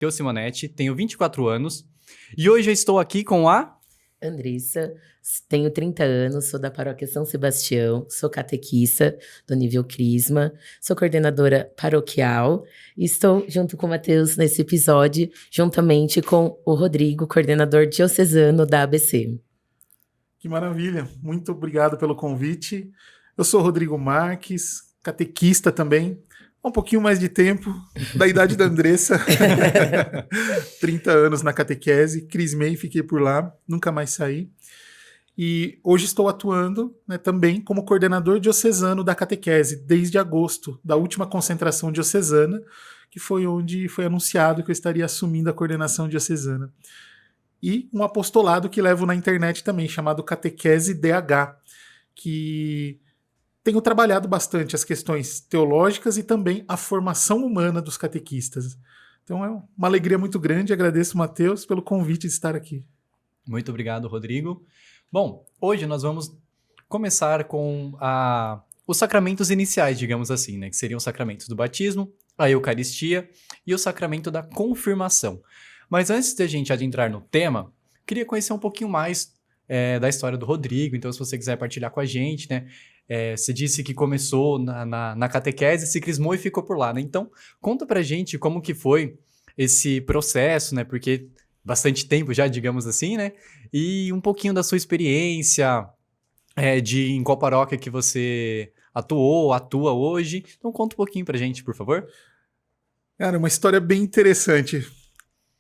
eu, Simonetti, tenho 24 anos e hoje eu estou aqui com a... Andressa, tenho 30 anos, sou da Paróquia São Sebastião, sou catequista do nível Crisma, sou coordenadora paroquial e estou junto com o Matheus nesse episódio, juntamente com o Rodrigo, coordenador diocesano da ABC. Que maravilha, muito obrigado pelo convite. Eu sou Rodrigo Marques, catequista também, há um pouquinho mais de tempo, da idade da Andressa, 30 anos na catequese, crismei, fiquei por lá, nunca mais saí. E hoje estou atuando, né, também como coordenador diocesano da catequese, desde agosto, da última concentração diocesana, que foi onde foi anunciado que eu estaria assumindo a coordenação diocesana. E um apostolado que levo na internet também, chamado Catequese DH, que tenho trabalhado bastante as questões teológicas e também a formação humana dos catequistas. Então é uma alegria muito grande, agradeço, Matheus, pelo convite de estar aqui. Muito obrigado, Rodrigo. Bom, hoje nós vamos começar com os sacramentos iniciais, digamos assim, né? Que seriam os sacramentos do batismo, a Eucaristia e o sacramento da confirmação. Mas antes de a gente adentrar no tema, queria conhecer um pouquinho mais da história do Rodrigo. Então, se você quiser partilhar com a gente, né? Você disse que começou na catequese, se crismou e ficou por lá, né? Então, conta pra gente como que foi esse processo, né? Porque bastante tempo já, digamos assim, né? E um pouquinho da sua experiência, em qual paróquia que você atua hoje. Então, conta um pouquinho pra gente, por favor. Cara, uma história bem interessante.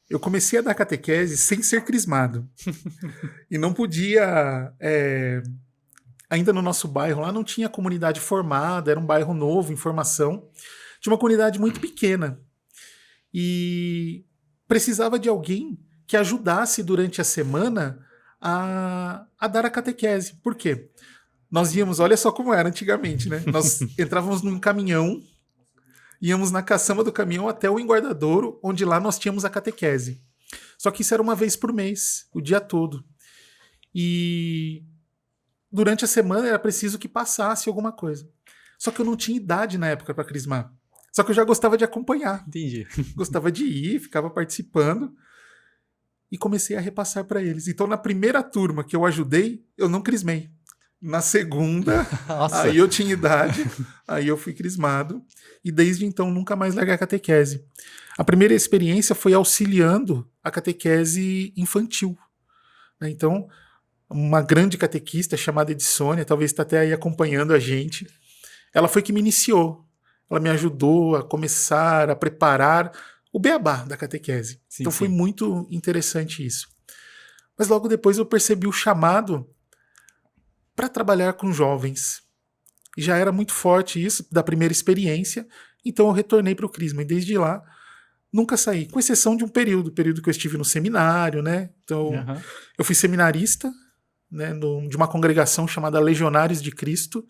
Eu comecei a dar catequese sem ser crismado. E não podia... Ainda no nosso bairro, lá não tinha comunidade formada, era um bairro novo, em formação. Tinha uma comunidade muito pequena. E precisava de alguém que ajudasse durante a semana a dar a catequese. Por quê? Nós íamos, olha só como era antigamente, né? Nós entrávamos num caminhão, íamos na caçamba do caminhão até o Enguardadouro, onde lá nós tínhamos a catequese. Só que isso era uma vez por mês, o dia todo. E durante a semana era preciso que passasse alguma coisa. Só que eu não tinha idade na época para crismar. Só que eu já gostava de acompanhar. Entendi. Gostava de ir, ficava participando. E comecei a repassar para eles. Então, na primeira turma que eu ajudei, eu não crismei. Na segunda, Nossa. aí eu tinha idade, aí eu fui crismado. E desde então, nunca mais larguei a catequese. A primeira experiência foi auxiliando a catequese infantil. Então, uma grande catequista chamada Edissônia, talvez está até aí acompanhando a gente, ela foi que me iniciou. Ela me ajudou a começar a preparar o beabá da catequese. Sim, então foi sim. muito interessante isso. Mas logo depois eu percebi o chamado para trabalhar com jovens. E já era muito forte isso, da primeira experiência, então eu retornei para o Crisma. E desde lá, nunca saí, com exceção de um período que eu estive no seminário, né? Então, eu fui seminarista, né, de uma congregação chamada Legionários de Cristo.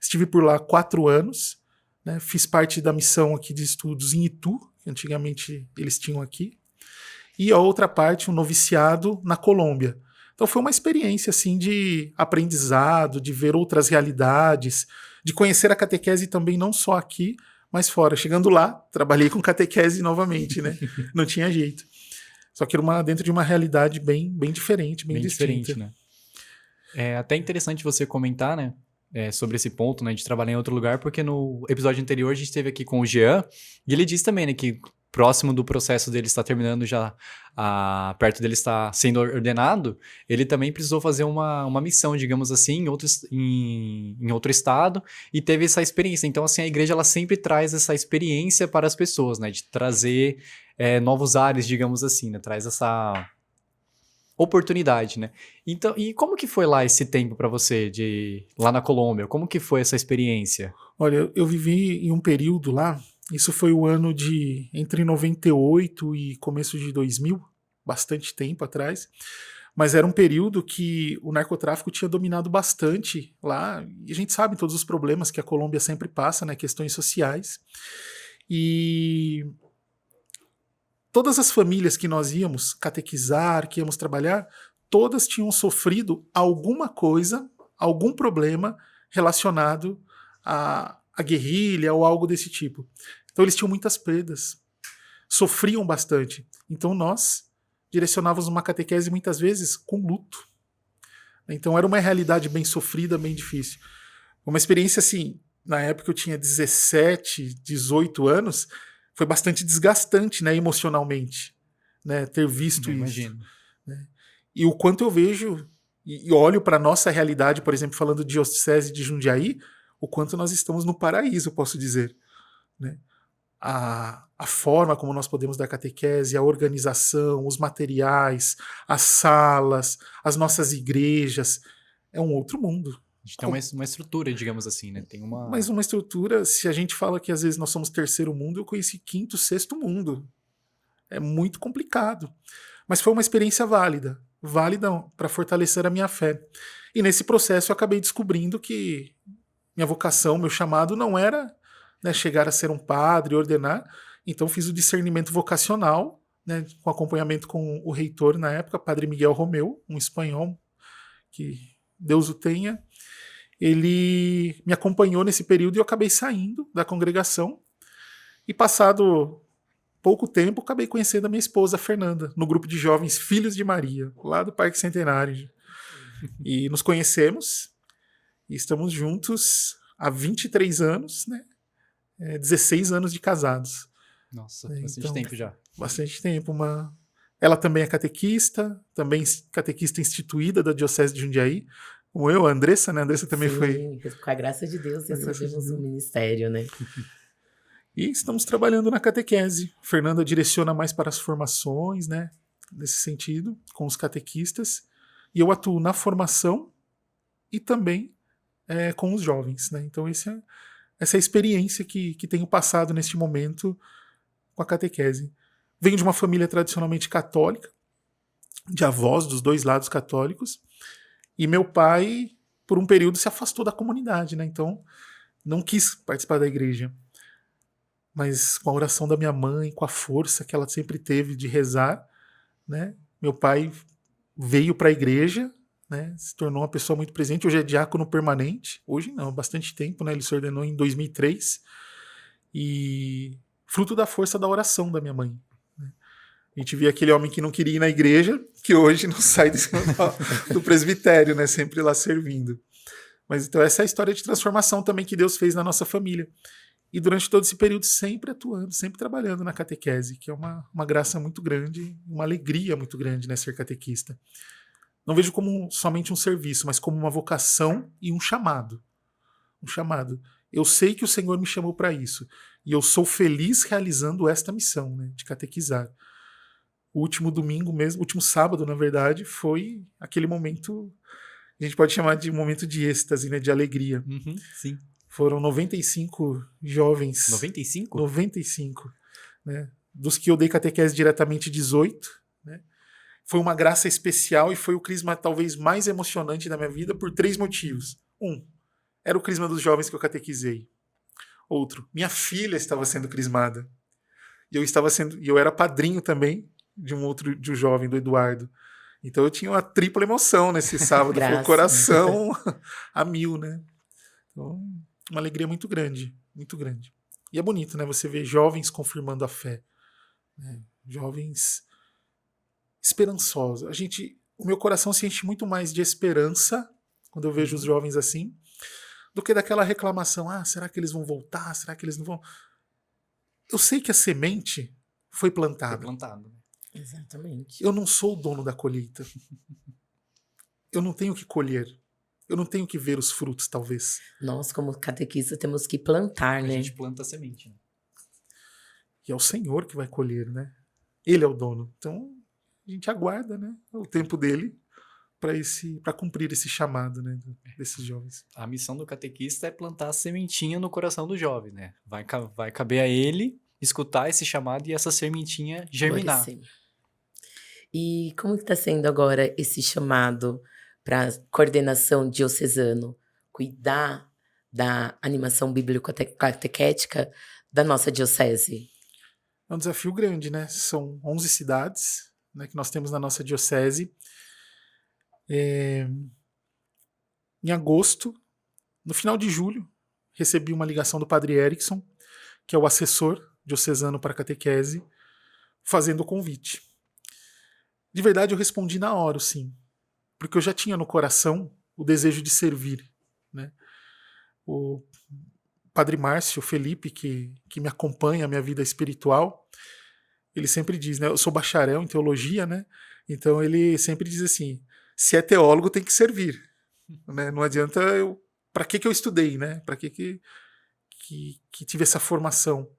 Estive por lá 4 anos, né, fiz parte da missão aqui de estudos em Itu, que antigamente eles tinham aqui, e a outra parte, um noviciado na Colômbia. Então foi uma experiência assim de aprendizado, de ver outras realidades, de conhecer a catequese também não só aqui, mas fora. Chegando lá, trabalhei com catequese novamente, né? Não tinha jeito. Só que era dentro de uma realidade bem diferente, bem distinta. Diferente, né? É até interessante você comentar, né? Sobre esse ponto, né? De trabalhar em outro lugar, porque no episódio anterior a gente esteve aqui com o Jean, e ele disse também, né? Que próximo do processo dele estar terminando já, perto dele estar sendo ordenado, ele também precisou fazer uma missão, digamos assim, em outro estado, e teve essa experiência. Então, assim, a igreja ela sempre traz essa experiência para as pessoas, né? De trazer novos ares, digamos assim, né? Traz essa oportunidade, né? Então, e como que foi lá esse tempo para você, lá na Colômbia? Como que foi essa experiência? Olha, eu vivi em um período lá, isso foi o ano entre 98 e começo de 2000, bastante tempo atrás, mas era um período que o narcotráfico tinha dominado bastante lá, e a gente sabe todos os problemas que a Colômbia sempre passa, né, questões sociais, e todas as famílias que nós íamos catequizar, que íamos trabalhar, todas tinham sofrido alguma coisa, algum problema relacionado a guerrilha ou algo desse tipo. Então eles tinham muitas perdas. sofriam bastante. Então nós direcionávamos uma catequese muitas vezes com luto. Então era uma realidade bem sofrida, bem difícil. Uma experiência assim, na época eu tinha 17, 18 anos, foi bastante desgastante, né, emocionalmente, né, ter visto Eu isso. imagino. Né? E o quanto eu vejo e olho para a nossa realidade, por exemplo, falando de Diocese de Jundiaí, o quanto nós estamos no paraíso, posso dizer. Né? A forma como nós podemos dar catequese, a organização, os materiais, as salas, as nossas igrejas, é um outro mundo. A gente tem uma estrutura, digamos assim, né? Tem uma... Mas uma estrutura, se a gente fala que às vezes nós somos terceiro mundo, eu conheci quinto, sexto mundo. É muito complicado. Mas foi uma experiência válida para fortalecer a minha fé. E nesse processo eu acabei descobrindo que minha vocação, meu chamado não era, né, chegar a ser um padre, ordenar. Então fiz o discernimento vocacional, né, com acompanhamento com o reitor na época, Padre Miguel Romeu, um espanhol, que Deus o tenha. Ele me acompanhou nesse período e eu acabei saindo da congregação. E passado pouco tempo, acabei conhecendo a minha esposa, Fernanda, no grupo de jovens Filhos de Maria, lá do Parque Centenário. E nos conhecemos e estamos juntos há 23 anos, né? 16 anos de casados. Nossa, bastante tempo já. Bastante tempo. Ela também é catequista, também catequista instituída da Diocese de Jundiaí, como eu, a Andressa, né? A Andressa também foi. Com a graça de Deus, recebemos o ministério, né? E estamos trabalhando na catequese. A Fernanda direciona mais para as formações, né? Nesse sentido, com os catequistas. E eu atuo na formação e também com os jovens, né? Então essa é a experiência que tenho passado neste momento com a catequese. Venho de uma família tradicionalmente católica, de avós dos dois lados católicos, e meu pai, por um período, se afastou da comunidade, né? Então não quis participar da igreja. Mas com a oração da minha mãe, com a força que ela sempre teve de rezar, né? Meu pai veio para a igreja, né? Se tornou uma pessoa muito presente. Hoje é diácono permanente. Hoje não, há bastante tempo, né? Ele se ordenou em 2003. E fruto da força da oração da minha mãe. Né? A gente via aquele homem que não queria ir na igreja, que hoje não sai do presbitério, né? Sempre lá servindo. Mas então essa é a história de transformação também que Deus fez na nossa família. E durante todo esse período sempre atuando, sempre trabalhando na catequese, que é uma graça muito grande, uma alegria muito grande, né, ser catequista. Não vejo como somente um serviço, mas como uma vocação e um chamado. Um chamado. Eu sei que o Senhor me chamou para isso. E eu sou feliz realizando esta missão, né, de catequizar. O último domingo mesmo, o último sábado, na verdade, foi aquele momento, a gente pode chamar de um momento de êxtase, né, de alegria. Uhum, sim. Foram 95 jovens. 95? 95. Né? Dos que eu dei catequese diretamente, 18. Né? Foi uma graça especial e foi o crisma talvez mais emocionante da minha vida por 3 motivos. Era o crisma dos jovens que eu catequizei. Outro, minha filha estava sendo crismada. E eu era padrinho também de um jovem, do Eduardo. Então eu tinha uma tripla emoção nesse sábado. Foi o coração a mil, né? Então, uma alegria muito grande, muito grande. E é bonito, né? Você ver jovens confirmando a fé. Né? Jovens esperançosos. O meu coração se enche muito mais de esperança quando eu vejo os jovens assim, do que daquela reclamação. Será que eles vão voltar? Será que eles não vão? Eu sei que a semente foi plantada. Foi plantado. Exatamente. Eu não sou o dono da colheita. Eu não tenho que colher. Eu não tenho que ver os frutos, talvez. Nós, como catequistas, temos que plantar, né? A gente planta a semente. Né? E é o Senhor que vai colher, né? Ele é o dono. Então, a gente aguarda, né, o tempo dele para cumprir esse chamado, né, desses jovens. A missão do catequista é plantar a sementinha no coração do jovem, né? Vai caber a ele escutar esse chamado e essa sementinha germinar. E como que está sendo agora esse chamado para coordenação diocesano, cuidar da animação bíblico-catequética da nossa diocese? É um desafio grande, né? São 11 cidades, né, que nós temos na nossa diocese. Em agosto, no final de julho, recebi uma ligação do Padre Erickson, que é o assessor diocesano para catequese, fazendo o convite. De verdade, eu respondi na hora, sim, porque eu já tinha no coração o desejo de servir, né? O Padre Márcio Felipe, que me acompanha a minha vida espiritual, ele sempre diz, né? Eu sou bacharel em teologia, né? Então ele sempre diz assim: se é teólogo, tem que servir, né? Não adianta eu. Para que eu estudei, né? Para que tive essa formação?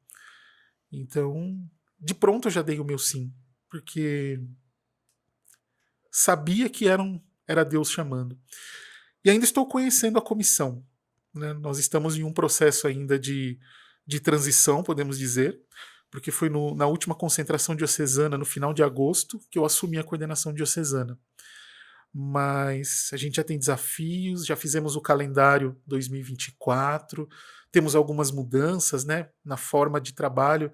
Então, de pronto eu já dei o meu sim, porque sabia que era Deus chamando. E ainda estou conhecendo a comissão, né? Nós estamos em um processo ainda de transição, podemos dizer, porque foi na última concentração diocesana, no final de agosto, que eu assumi a coordenação diocesana. Mas a gente já tem desafios, já fizemos o calendário 2024, temos algumas mudanças, né, na forma de trabalho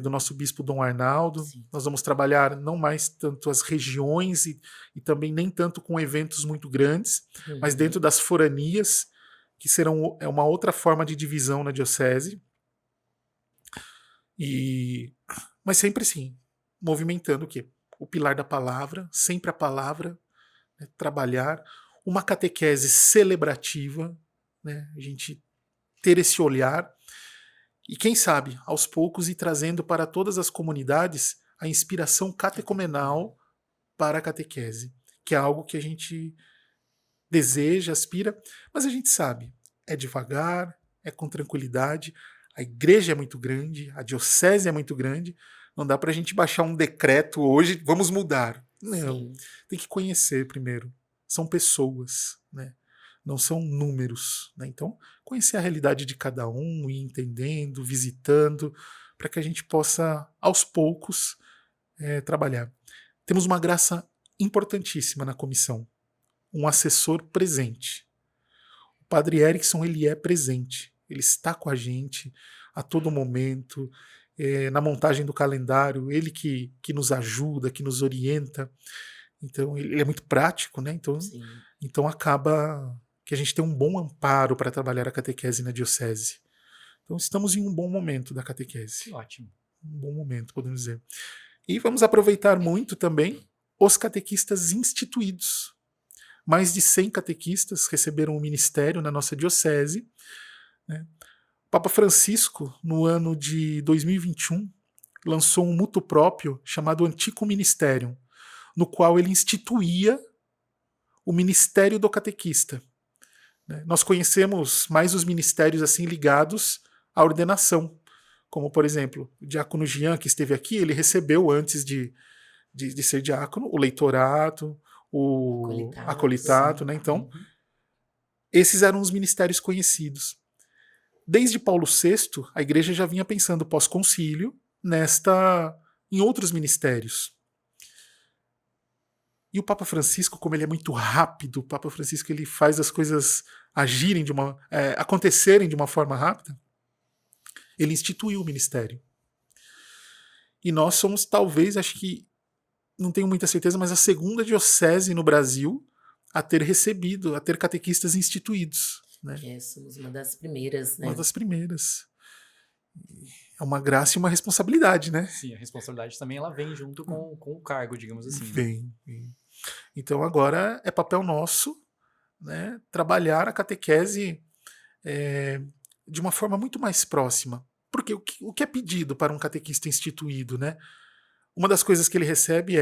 do nosso bispo Dom Arnaldo. Sim. Nós vamos trabalhar não mais tanto as regiões e também nem tanto com eventos muito grandes, mas dentro das foranias, que serão uma outra forma de divisão na diocese. Mas sempre assim, movimentando o quê? O pilar da palavra, sempre a palavra, né, trabalhar, uma catequese celebrativa, né, a gente ter esse olhar e quem sabe, aos poucos ir trazendo para todas as comunidades a inspiração catecumenal para a catequese, que é algo que a gente deseja, aspira, mas a gente sabe, é devagar, é com tranquilidade, a igreja é muito grande, a diocese é muito grande, não dá para a gente baixar um decreto hoje, vamos mudar. Não, Sim. tem que conhecer primeiro. São pessoas, né? Não são números, né? Então, conhecer a realidade de cada um, ir entendendo, visitando, para que a gente possa, aos poucos, trabalhar. Temos uma graça importantíssima na comissão, um assessor presente. O Padre Erickson, ele é presente, ele está com a gente a todo momento, na montagem do calendário, ele que nos ajuda, que nos orienta. Então, ele é muito prático, né? Então acaba que a gente tem um bom amparo para trabalhar a catequese na diocese. Então estamos em um bom momento da catequese. Que ótimo. Um bom momento, podemos dizer. E vamos aproveitar muito também os catequistas instituídos. Mais de 100 catequistas receberam o ministério na nossa diocese, né? O Papa Francisco, no ano de 2021, lançou um mutuo próprio chamado Antico Ministerium, no qual ele instituía o ministério do catequista. Nós conhecemos mais os ministérios assim ligados à ordenação, como, por exemplo, o diácono Jean, que esteve aqui, ele recebeu antes de ser diácono o leitorado, o acolitato, né? Então, esses eram os ministérios conhecidos. Desde Paulo VI, a igreja já vinha pensando pós-concílio em outros ministérios. E o Papa Francisco, como ele é muito rápido, o Papa Francisco ele faz as coisas acontecerem de uma forma rápida, ele instituiu o ministério. E nós somos, talvez, acho que, não tenho muita certeza, mas a segunda diocese no Brasil a ter catequistas instituídos. Né? Somos uma das primeiras, né? Uma das primeiras. É uma graça e uma responsabilidade, né? Sim, a responsabilidade também ela vem junto com o cargo, digamos assim. Vem. Então agora é papel nosso, né, trabalhar a catequese de uma forma muito mais próxima. Porque o que é pedido para um catequista instituído, né? Uma das coisas que ele recebe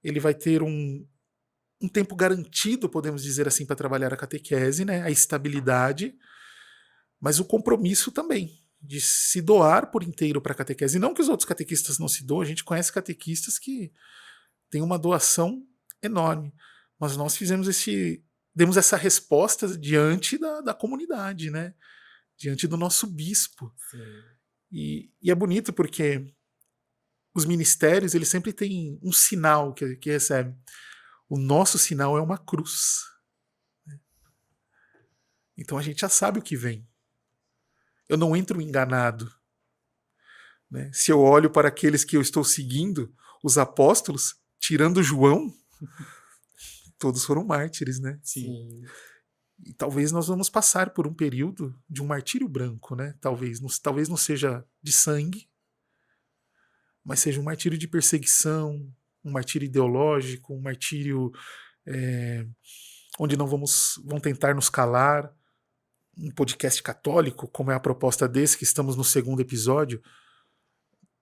ele vai ter um tempo garantido, podemos dizer assim, para trabalhar a catequese, né? A estabilidade, mas o compromisso também de se doar por inteiro para a catequese. E não que os outros catequistas não se doam, a gente conhece catequistas que têm uma doação enorme. Mas nós demos essa resposta diante da comunidade, né? Diante do nosso bispo. E é bonito porque os ministérios, eles sempre têm um sinal que recebem. O nosso sinal é uma cruz. Então a gente já sabe o que vem. Eu não entro enganado. Né? Se eu olho para aqueles que eu estou seguindo, os apóstolos, tirando João, todos foram mártires, né? Sim. E talvez nós vamos passar por um período de um martírio branco, né? Talvez não seja de sangue, mas seja um martírio de perseguição, um martírio ideológico, um martírio onde não vão tentar nos calar, um podcast católico, como é a proposta desse, que estamos no 2º episódio,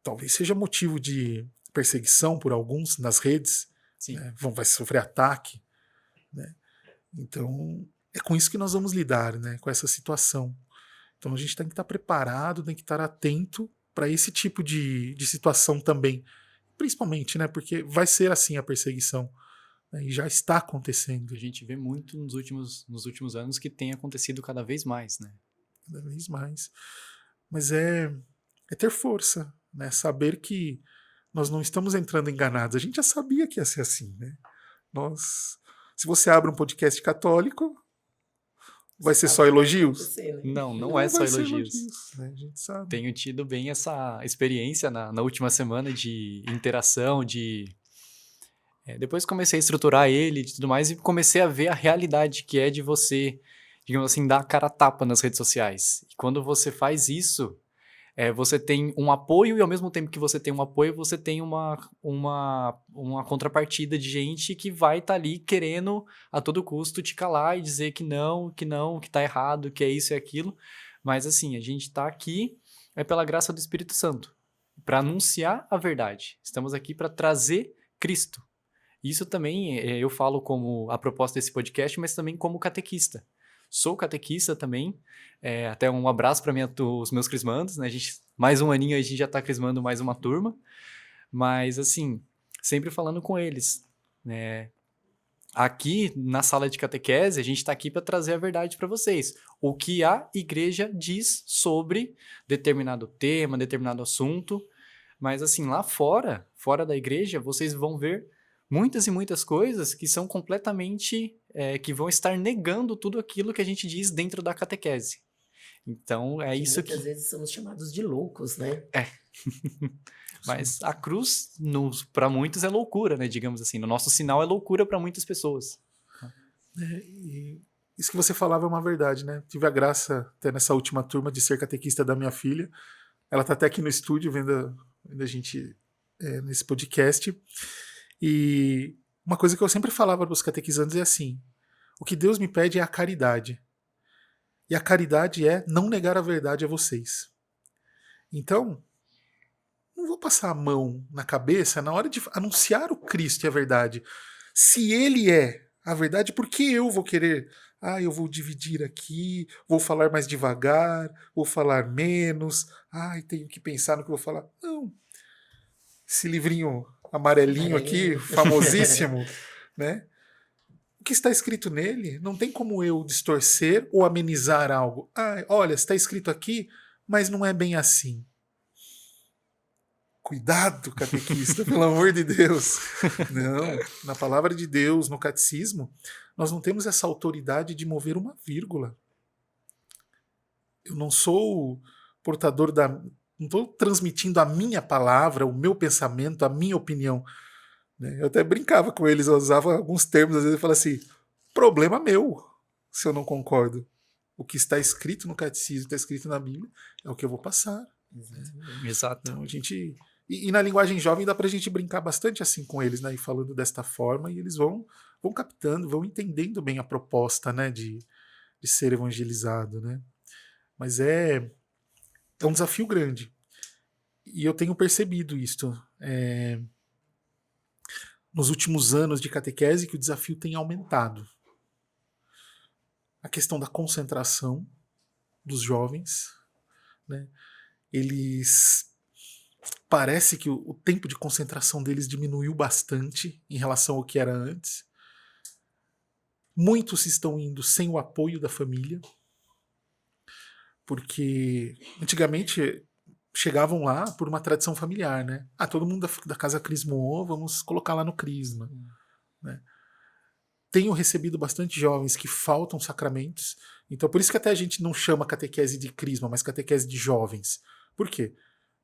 talvez seja motivo de perseguição por alguns nas redes, né? Vai sofrer ataque, né? Então, é com isso que nós vamos lidar, né? Com essa situação. Então, a gente tem que estar preparado, tem que estar atento para esse tipo de situação também, principalmente, né? Porque vai ser assim a perseguição, né? E já está acontecendo. A gente vê muito nos últimos anos que tem acontecido cada vez mais, né? Cada vez mais. Mas é ter força, né? Saber que nós não estamos entrando enganados. A gente já sabia que ia ser assim, né? Se você abre um podcast católico, vai ser só elogios? Não é só vai ser elogios. Né? A gente sabe. Tenho tido bem essa experiência na última semana de interação, depois comecei a estruturar ele e tudo mais e comecei a ver a realidade que é de você, digamos assim, dar a cara a tapa nas redes sociais. E quando você faz isso, você tem um apoio e ao mesmo tempo que você tem um apoio, você tem uma contrapartida de gente que vai estar ali querendo a todo custo te calar e dizer que não, que tá errado, que é isso e aquilo. Mas assim, a gente tá aqui pela graça do Espírito Santo, para anunciar a verdade. Estamos aqui para trazer Cristo. Isso também eu falo como a proposta desse podcast, mas também como catequista. Sou catequista também, até um abraço para os meus crismandos, né? Mais um aninho a gente já está crismando mais uma turma, mas assim, sempre falando com eles, né? Aqui na sala de catequese, a gente está aqui para trazer a verdade para vocês. O que a igreja diz sobre determinado tema, determinado assunto, mas assim, lá fora da igreja, vocês vão ver muitas e muitas coisas que são completamente, que vão estar negando tudo aquilo que a gente diz dentro da catequese. Então, isso que... Muitas vezes somos chamados de loucos, né? Mas a cruz, para muitos, é loucura, né? Digamos assim, no nosso sinal é loucura para muitas pessoas. E isso que você falava é uma verdade, né? Tive a graça, até nessa última turma, de ser catequista da minha filha. Ela está até aqui no estúdio vendo a gente nesse podcast. E uma coisa que eu sempre falava para os catequizandos é assim: o que Deus me pede é a caridade. E a caridade é não negar a verdade a vocês. Então, não vou passar a mão na cabeça na hora de anunciar o Cristo e a verdade. Se ele é a verdade, por que eu vou querer? Eu vou dividir aqui, vou falar mais devagar, vou falar menos, tenho que pensar no que eu vou falar. Não. Esse livrinho amarelinho aqui, famosíssimo, né? O que está escrito nele não tem como eu distorcer ou amenizar algo. Olha, está escrito aqui, mas não é bem assim. Cuidado, catequista, pelo amor de Deus. Não, na palavra de Deus, no catecismo, nós não temos essa autoridade de mover uma vírgula. Eu não sou portador não estou transmitindo a minha palavra, o meu pensamento, a minha opinião. Eu até brincava com eles, eu usava alguns termos, às vezes eu falava assim: problema meu, se eu não concordo. O que está escrito no catecismo, está escrito na Bíblia, é o que eu vou passar. Exato. Então, a gente... E na linguagem jovem dá pra gente brincar bastante assim com eles, né? E falando desta forma, e eles vão captando, vão entendendo bem a proposta, né? De ser evangelizado, né? Mas é um desafio grande. E eu tenho percebido isto nos últimos anos de catequese, que o desafio tem aumentado. A questão da concentração dos jovens, né? Eles... Parece que o tempo de concentração deles diminuiu bastante em relação ao que era antes. Muitos estão indo sem o apoio da família, porque antigamente chegavam lá por uma tradição familiar, né? Todo mundo da casa crismou, vamos colocar lá no crisma. Né? Tenho recebido bastante jovens que faltam sacramentos, então por isso que até a gente não chama catequese de crisma, mas catequese de jovens. Por quê?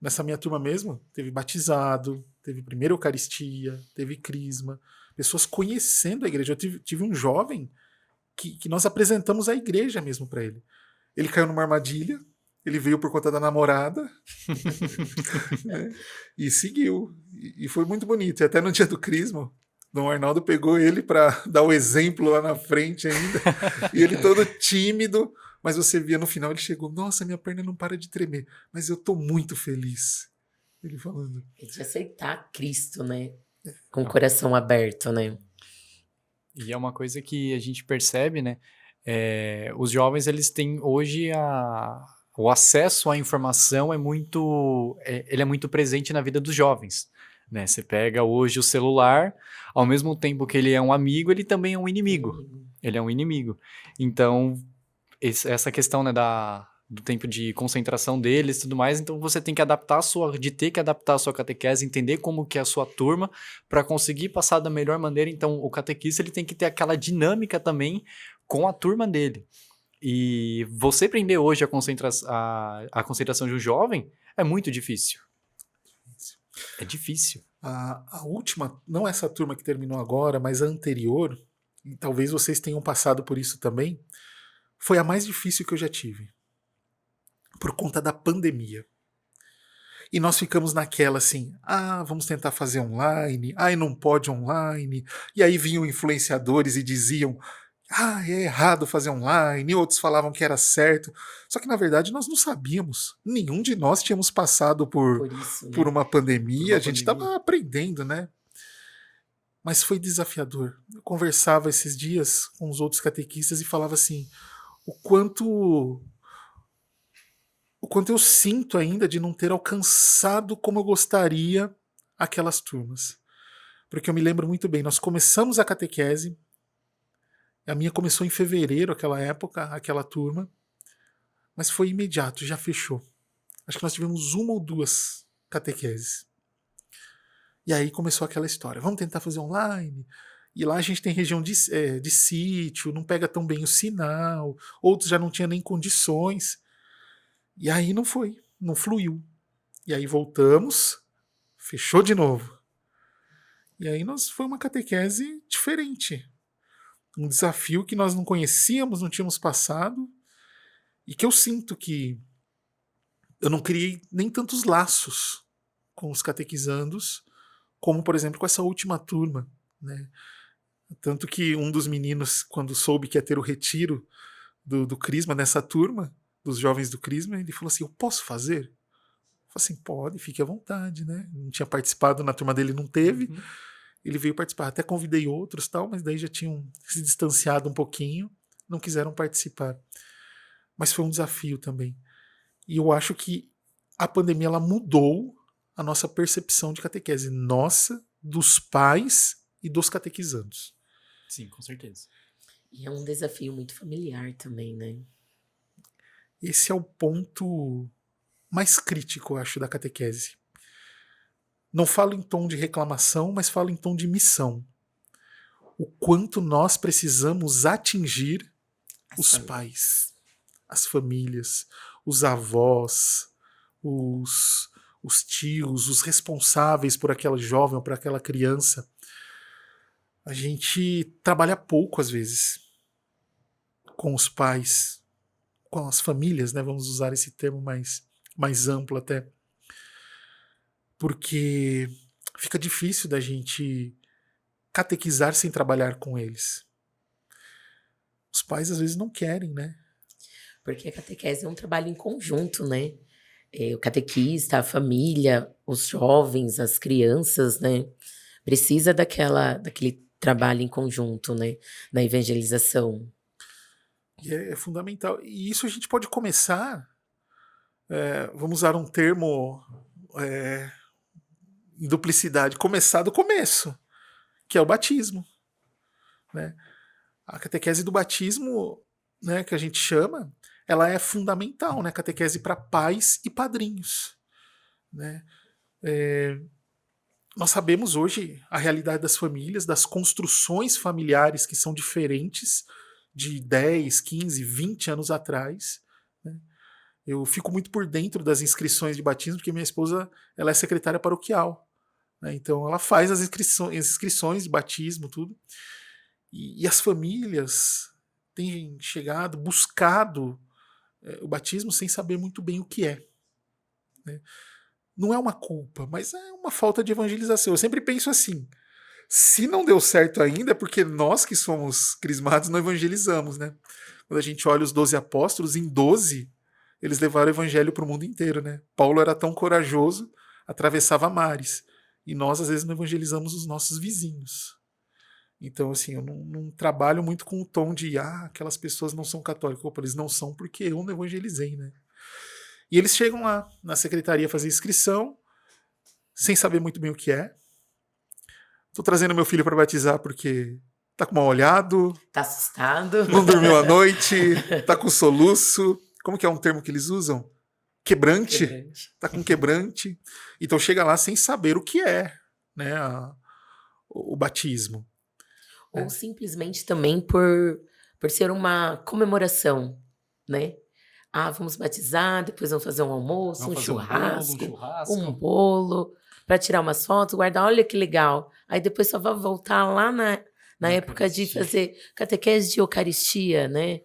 Nessa minha turma mesmo, teve batizado, teve primeira Eucaristia, teve crisma, pessoas conhecendo a igreja. Eu tive um jovem que nós apresentamos a igreja mesmo para ele. Ele caiu numa armadilha, Ele veio por conta da namorada né? E seguiu. E foi muito bonito. E até no dia do Crisma, Dom Arnaldo pegou ele para dar o exemplo lá na frente ainda. E ele todo tímido, mas você via no final, ele chegou, nossa, minha perna não para de tremer, mas eu tô muito feliz. Ele falando. É de aceitar Cristo, né? Com o coração aberto, né? E é uma coisa que a gente percebe, né? Os jovens, eles têm hoje o acesso à informação ele é muito presente na vida dos jovens, né? Você pega hoje o celular, ao mesmo tempo que ele é um amigo, ele também é um inimigo. Ele é um inimigo. Então, essa questão, né, do tempo de concentração deles e tudo mais, então você tem que ter que adaptar a sua catequese, entender como que é a sua turma, para conseguir passar da melhor maneira. Então, o catequista, ele tem que ter aquela dinâmica também com a turma dele. E você prender hoje a concentração de um jovem é muito difícil. É difícil. A última, não essa turma que terminou agora, mas a anterior, e talvez vocês tenham passado por isso também, foi a mais difícil que eu já tive. Por conta da pandemia. E nós ficamos naquela assim, vamos tentar fazer online, e não pode online. E aí vinham influenciadores e diziam, é errado fazer online, e outros falavam que era certo. Só que na verdade nós não sabíamos. Nenhum de nós tínhamos passado por isso, né? por uma pandemia, Por uma a gente estava aprendendo, né? Mas foi desafiador. Eu conversava esses dias com os outros catequistas e falava assim, o quanto eu sinto ainda de não ter alcançado como eu gostaria aquelas turmas. Porque eu me lembro muito bem, nós começamos a catequese, a minha começou em fevereiro, aquela época, aquela turma, mas foi imediato, já fechou. Acho que nós tivemos uma ou duas catequeses. E aí começou aquela história, vamos tentar fazer online. E lá a gente tem região de sítio, não pega tão bem o sinal, outros já não tinham nem condições. E aí não fluiu. E aí voltamos, fechou de novo. E aí foi uma catequese diferente. Um desafio que nós não conhecíamos, não tínhamos passado, e que eu sinto que eu não criei nem tantos laços com os catequizandos, como, por exemplo, com essa última turma, né? Tanto que um dos meninos, quando soube que ia ter o retiro do Crisma nessa turma, dos jovens do Crisma, ele falou assim, eu posso fazer? Eu falei assim, pode, fique à vontade, né? Não tinha participado, na turma dele não teve, ele veio participar, até convidei outros tal, mas daí já tinham se distanciado um pouquinho, não quiseram participar. Mas foi um desafio também. E eu acho que a pandemia ela mudou a nossa percepção de catequese, nossa, dos pais e dos catequizandos. Sim, com certeza. E é um desafio muito familiar também, né? Esse é o ponto mais crítico, eu acho, da catequese. Não falo em tom de reclamação, mas falo em tom de missão. O quanto nós precisamos atingir os pais, as famílias, os avós, os tios, os responsáveis por aquela jovem ou por aquela criança. A gente trabalha pouco, às vezes, com os pais, com as famílias, né? Vamos usar esse termo mais amplo até. Porque fica difícil da gente catequizar sem trabalhar com eles. Os pais, às vezes, não querem, né? Porque a catequese é um trabalho em conjunto, né? O catequista, a família, os jovens, as crianças, né? Precisa daquele trabalho em conjunto, né? Na evangelização. E é fundamental. E isso a gente pode começar, vamos usar um termo em duplicidade, começar do começo, que é o batismo. Né? A catequese do batismo, né, que a gente chama, ela é fundamental, né? Catequese para pais e padrinhos. Né? Nós sabemos hoje a realidade das famílias, das construções familiares que são diferentes de 10, 15, 20 anos atrás. Né? Eu fico muito por dentro das inscrições de batismo, porque minha esposa ela é secretária paroquial. Né? Então ela faz as inscrições de batismo, tudo. E as famílias têm chegado, buscado o batismo sem saber muito bem o que é, né? Não é uma culpa, mas é uma falta de evangelização. Eu sempre penso assim, se não deu certo ainda, é porque nós que somos crismados não evangelizamos, né? Quando a gente olha os 12 apóstolos, em 12, eles levaram o evangelho para o mundo inteiro, né? Paulo era tão corajoso, atravessava mares. E nós, às vezes, não evangelizamos os nossos vizinhos. Então, assim, eu não trabalho muito com o tom de, aquelas pessoas não são católicas. Opa, eles não são porque eu não evangelizei, né? E eles chegam lá na secretaria fazer inscrição, sem saber muito bem o que é. Tô trazendo meu filho para batizar porque tá com mal olhado, Tá assustado? não dormiu à noite, tá com soluço. Como que é um termo que eles usam? Quebrante. Quebrante. Tá com quebrante. Então chega lá sem saber o que é, né, o batismo. Ou simplesmente também por ser uma comemoração, né? Vamos batizar, depois vamos fazer um almoço, Vamos um fazer churrasco, um bolo, para tirar umas fotos, guardar, olha que legal. Aí depois só vai voltar lá na época de Eucaristia. fazer catequese de Eucaristia, né?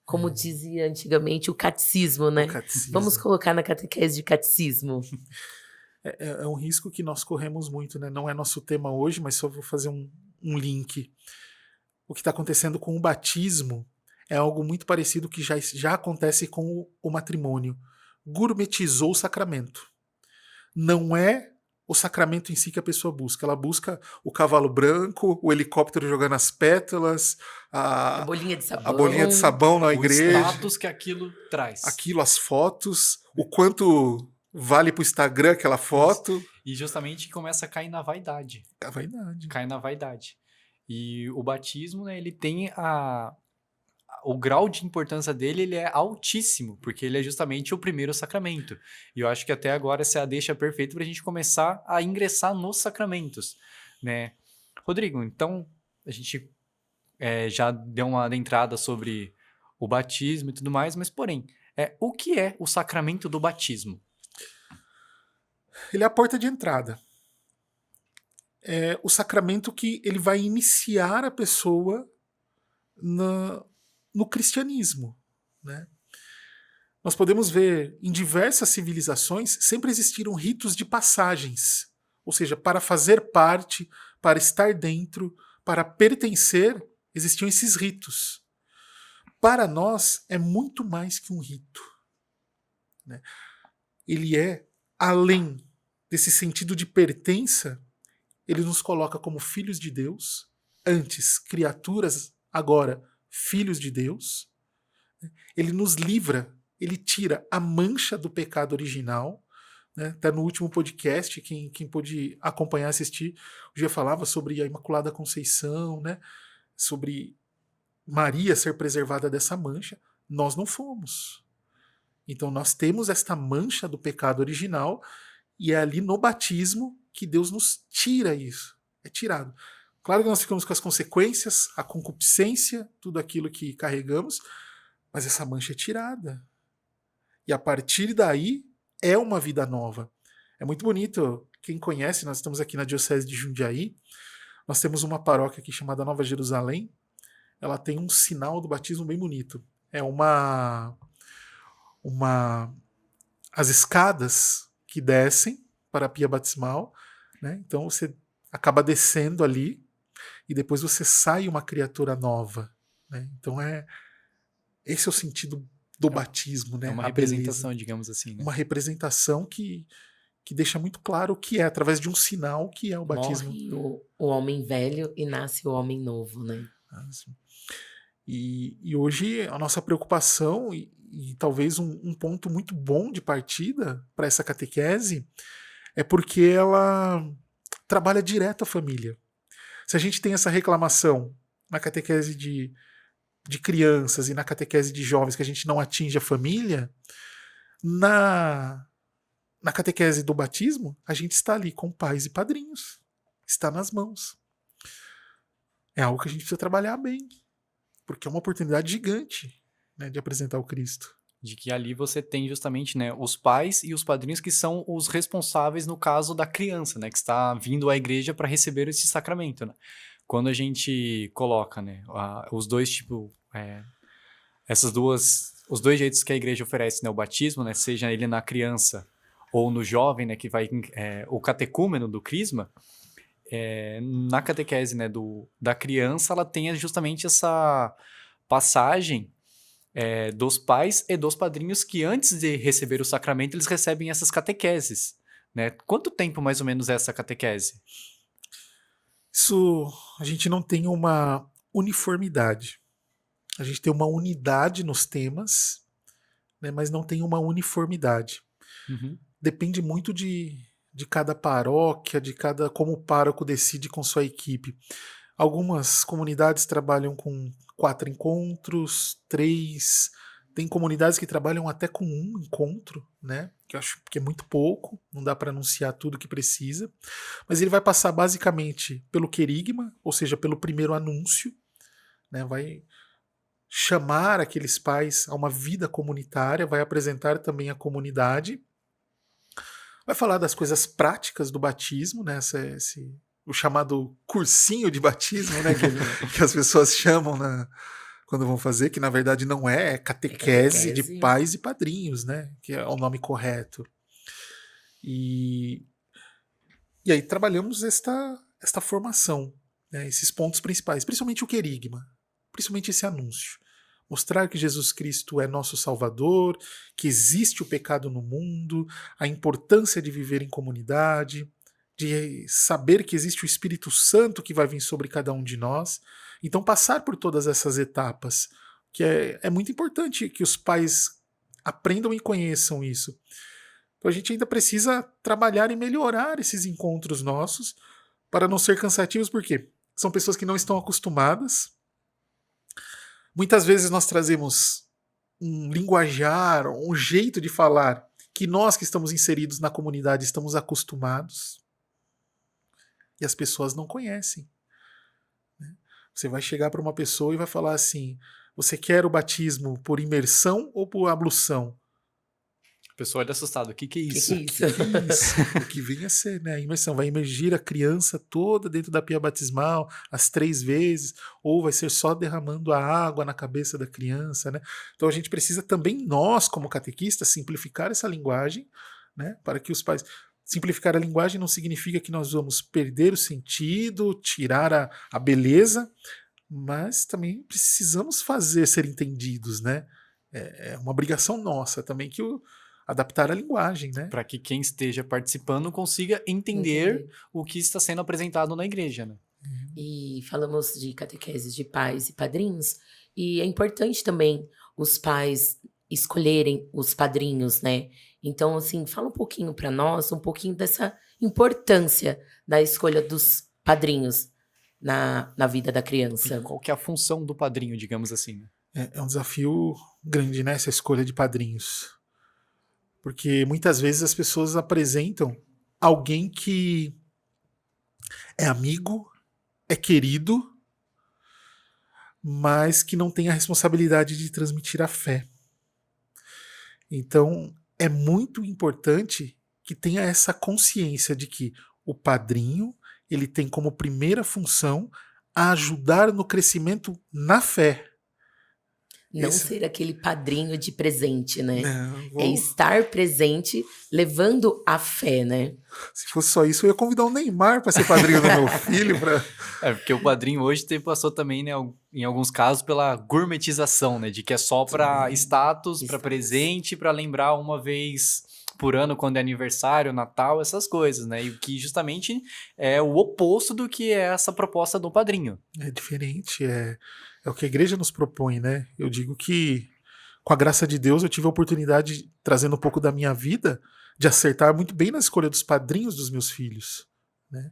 Como dizia antigamente o catecismo, né? O catecismo. Vamos colocar na catequese de catecismo. É um risco que nós corremos muito, né? Não é nosso tema hoje, mas só vou fazer um link. O que está acontecendo com o batismo é algo muito parecido que já acontece com o matrimônio. Gourmetizou o sacramento. Não é o sacramento em si que a pessoa busca. Ela busca o cavalo branco, o helicóptero jogando as pétalas, A bolinha de sabão. a bolinha de sabão na O igreja, status que aquilo traz. aquilo, as fotos, o quanto vale pro Instagram aquela foto. E justamente começa a cair na vaidade. A vaidade. Cai na vaidade. E o batismo, né, ele tem o grau de importância dele, ele é altíssimo, porque ele é justamente o primeiro sacramento. E eu acho que até agora essa é a deixa perfeita para a gente começar a ingressar nos sacramentos, né? Rodrigo, então a gente já deu uma adentrada sobre o batismo e tudo mais, mas porém, o que é o sacramento do batismo? Ele é a porta de entrada. É o sacramento que ele vai iniciar a pessoa no cristianismo, né? Nós podemos ver em diversas civilizações sempre existiram ritos de passagens, ou seja, para fazer parte, para estar dentro, para pertencer, existiam esses ritos. Para nós é muito mais que um rito, né? Ele é além desse sentido de pertença, ele nos coloca como filhos de Deus, antes criaturas, agora filhos de Deus. Ele nos livra, ele tira a mancha do pecado original, né? Até no último podcast, quem pôde acompanhar, assistir, o Gia falava sobre a Imaculada Conceição, né? Sobre Maria ser preservada dessa mancha. Nós não fomos. Então nós temos esta mancha do pecado original e é ali no batismo que Deus nos tira isso. É tirado. Claro que nós ficamos com as consequências, a concupiscência, tudo aquilo que carregamos, mas essa mancha é tirada. E a partir daí é uma vida nova. É muito bonito. Quem conhece, nós estamos aqui na Diocese de Jundiaí, nós temos uma paróquia aqui chamada Nova Jerusalém. Ela tem um sinal do batismo bem bonito. É as escadas que descem para a pia batismal, né? Então você acaba descendo ali e depois você sai uma criatura nova, né? Então esse é o sentido do batismo, né? É uma A representação, beleza. digamos assim, né? Uma representação que deixa muito claro o que é, através de um sinal que é o batismo. Morre o homem velho e nasce o homem novo, né? E hoje a nossa preocupação e talvez um ponto muito bom de partida para essa catequese é porque ela trabalha direto a família. Se a gente tem essa reclamação na catequese de crianças e na catequese de jovens que a gente não atinge a família, na catequese do batismo, a gente está ali com pais e padrinhos. Está nas mãos. É algo que a gente precisa trabalhar bem, porque é uma oportunidade gigante, né, de apresentar o Cristo. De que ali você tem justamente, né, os pais e os padrinhos que são os responsáveis no caso da criança, né, que está vindo à igreja para receber esse sacramento, né? Quando a gente coloca, né, os dois tipos, essas duas os dois jeitos que a igreja oferece, né, o batismo, né, seja ele na criança ou no jovem, né, que vai o catecúmeno do crisma, na catequese, né, da criança, ela tem justamente essa passagem dos pais e dos padrinhos que antes de receber o sacramento, eles recebem essas catequeses, né? Quanto tempo mais ou menos é essa catequese? Isso, a gente não tem uma uniformidade. A gente tem uma unidade nos temas, né, mas não tem uma uniformidade. Uhum. Depende muito de cada paróquia, como o pároco decide com sua equipe. Algumas comunidades trabalham com 4 encontros, 3. Tem comunidades que trabalham até com 1 encontro, né? Que eu acho que é muito pouco, não dá para anunciar tudo que precisa. Mas ele vai passar basicamente pelo querigma, ou seja, pelo primeiro anúncio, né? Vai chamar aqueles pais a uma vida comunitária, vai apresentar também a comunidade, vai falar das coisas práticas do batismo, né? O chamado cursinho de batismo, né? Que as pessoas chamam quando vão fazer, que na verdade não é catequese de pais e padrinhos, né? Que é o nome correto. E aí trabalhamos esta formação, né? Esses pontos principais, principalmente o querigma, principalmente esse anúncio. Mostrar que Jesus Cristo é nosso Salvador, que existe o pecado no mundo, a importância de viver em comunidade, de saber que existe o Espírito Santo que vai vir sobre cada um de nós. Então, passar por todas essas etapas, que é muito importante que os pais aprendam e conheçam isso. Então, a gente ainda precisa trabalhar e melhorar esses encontros nossos para não ser cansativos, porque são pessoas que não estão acostumadas. Muitas vezes nós trazemos um linguajar, um jeito de falar que nós que estamos inseridos na comunidade estamos acostumados e as pessoas não conhecem. Você vai chegar para uma pessoa e vai falar assim: você quer o batismo por imersão ou por ablução? A pessoa olha assustada, o que é isso? Que é isso? O que vem a ser, né? A imersão vai imergir a criança toda dentro da pia batismal as 3 vezes, ou vai ser só derramando a água na cabeça da criança, né? Então a gente precisa também, nós como catequistas, simplificar essa linguagem, né? Para que os pais... Simplificar a linguagem não significa que nós vamos perder o sentido, tirar a beleza, mas também precisamos fazer ser entendidos, né? É uma obrigação nossa também que adaptar a linguagem, né? Para que quem esteja participando consiga entender o que está sendo apresentado na igreja, né? E falamos de catequeses de pais e padrinhos, e é importante também os pais escolherem os padrinhos, né? Então, assim, fala um pouquinho para nós, um pouquinho dessa importância da escolha dos padrinhos na vida da criança. Qual que é a função do padrinho, digamos assim, né? É um desafio grande, né? Essa escolha de padrinhos. Porque muitas vezes as pessoas apresentam alguém que é amigo, é querido, mas que não tem a responsabilidade de transmitir a fé. Então, é muito importante que tenha essa consciência de que o padrinho, ele tem como primeira função ajudar no crescimento na fé. Não ser aquele padrinho de presente, né? Não, É estar presente, levando a fé, né? Se fosse só isso, eu ia convidar o Neymar para ser padrinho do meu filho. Porque o padrinho hoje passou também, né, em alguns casos, pela gourmetização, né? De que é só para status, para presente, para lembrar uma vez por ano, quando é aniversário, Natal, essas coisas, né? E o que justamente é o oposto do que é essa proposta do padrinho. É diferente, é o que a igreja nos propõe, né? Eu digo que, com a graça de Deus, eu tive a oportunidade, trazendo um pouco da minha vida, de acertar muito bem na escolha dos padrinhos dos meus filhos, né?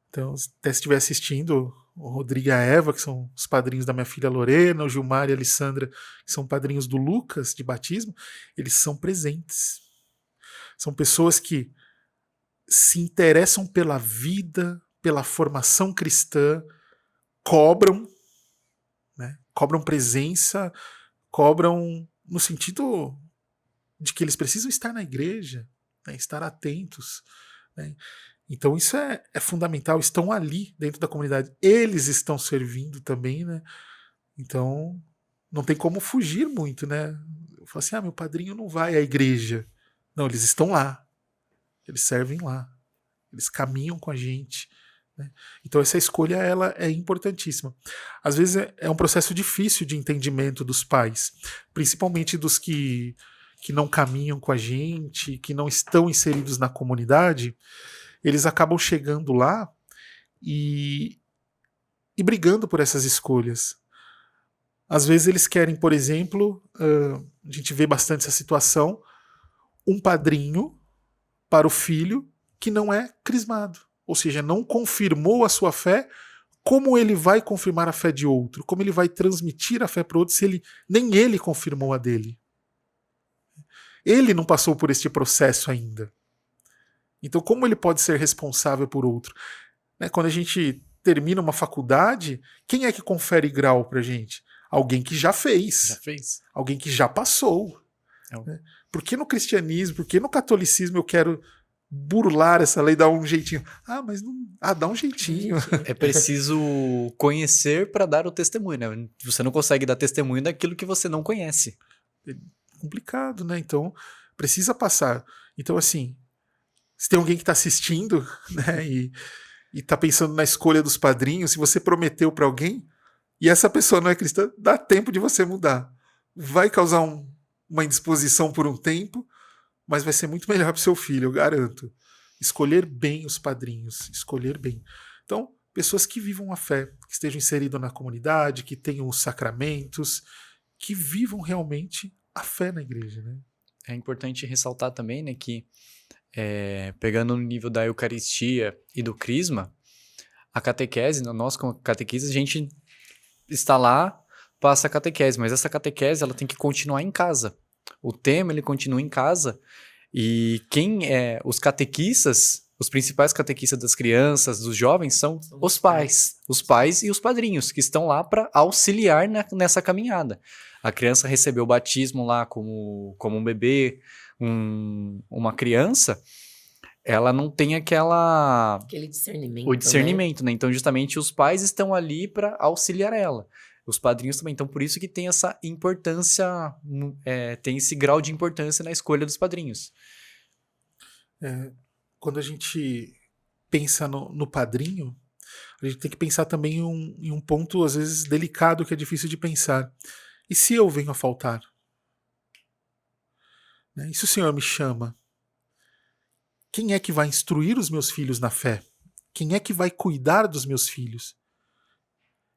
Então, até se estiver assistindo, o Rodrigo e a Eva, que são os padrinhos da minha filha Lorena, o Gilmar e a Alessandra, que são padrinhos do Lucas, de batismo, eles são presentes. São pessoas que se interessam pela vida, pela formação cristã, cobram, né? Cobram presença, cobram no sentido de que eles precisam estar na igreja, né? Estar atentos, né? Então isso é fundamental, estão ali dentro da comunidade, eles estão servindo também, né? Então não tem como fugir muito, né? Eu falo assim, meu padrinho não vai à igreja. Não, eles estão lá. Eles servem lá. Eles caminham com a gente. Né? Então essa escolha ela é importantíssima. Às vezes é um processo difícil de entendimento dos pais, principalmente dos que não caminham com a gente, que não estão inseridos na comunidade. Eles acabam chegando lá e brigando por essas escolhas. Às vezes eles querem, por exemplo, a gente vê bastante essa situação, um padrinho para o filho que não é crismado. Ou seja, não confirmou a sua fé, como ele vai confirmar a fé de outro? Como ele vai transmitir a fé para outro se nem ele confirmou a dele? Ele não passou por este processo ainda. Então, como ele pode ser responsável por outro? Quando a gente termina uma faculdade, quem é que confere grau pra gente? Alguém que já fez. Já fez. Alguém que já passou. Né? Por que no cristianismo, por que no catolicismo eu quero burlar essa lei, dar um jeitinho? Mas não. Dá um jeitinho. É preciso conhecer para dar o testemunho, né? Você não consegue dar testemunho daquilo que você não conhece. É complicado, né? Então, precisa passar. Então, assim, se tem alguém que está assistindo, né, e tá pensando na escolha dos padrinhos, se você prometeu para alguém e essa pessoa não é cristã, dá tempo de você mudar. Vai causar uma indisposição por um tempo, mas vai ser muito melhor para o seu filho, eu garanto. Escolher bem os padrinhos, escolher bem. Então, pessoas que vivam a fé, que estejam inseridas na comunidade, que tenham os sacramentos, que vivam realmente a fé na igreja. Né? É importante ressaltar também, né, que pegando no nível da Eucaristia e do Crisma, a catequese, nós como catequistas, a gente está lá, passa a catequese, mas essa catequese ela tem que continuar em casa. O tema ele continua em casa e os catequistas, os principais catequistas das crianças, dos jovens, são os pais e os padrinhos, que estão lá para auxiliar nessa caminhada. A criança recebeu o batismo lá como um bebê, uma criança, ela não tem aquele discernimento. O discernimento, né? Então, justamente, os pais estão ali para auxiliar ela. Os padrinhos também. Então, por isso que tem essa importância, tem esse grau de importância na escolha dos padrinhos. Quando a gente pensa no padrinho, a gente tem que pensar também em um ponto, às vezes, delicado, que é difícil de pensar. E se eu venho a faltar? E se o Senhor me chama? Quem é que vai instruir os meus filhos na fé? Quem é que vai cuidar dos meus filhos?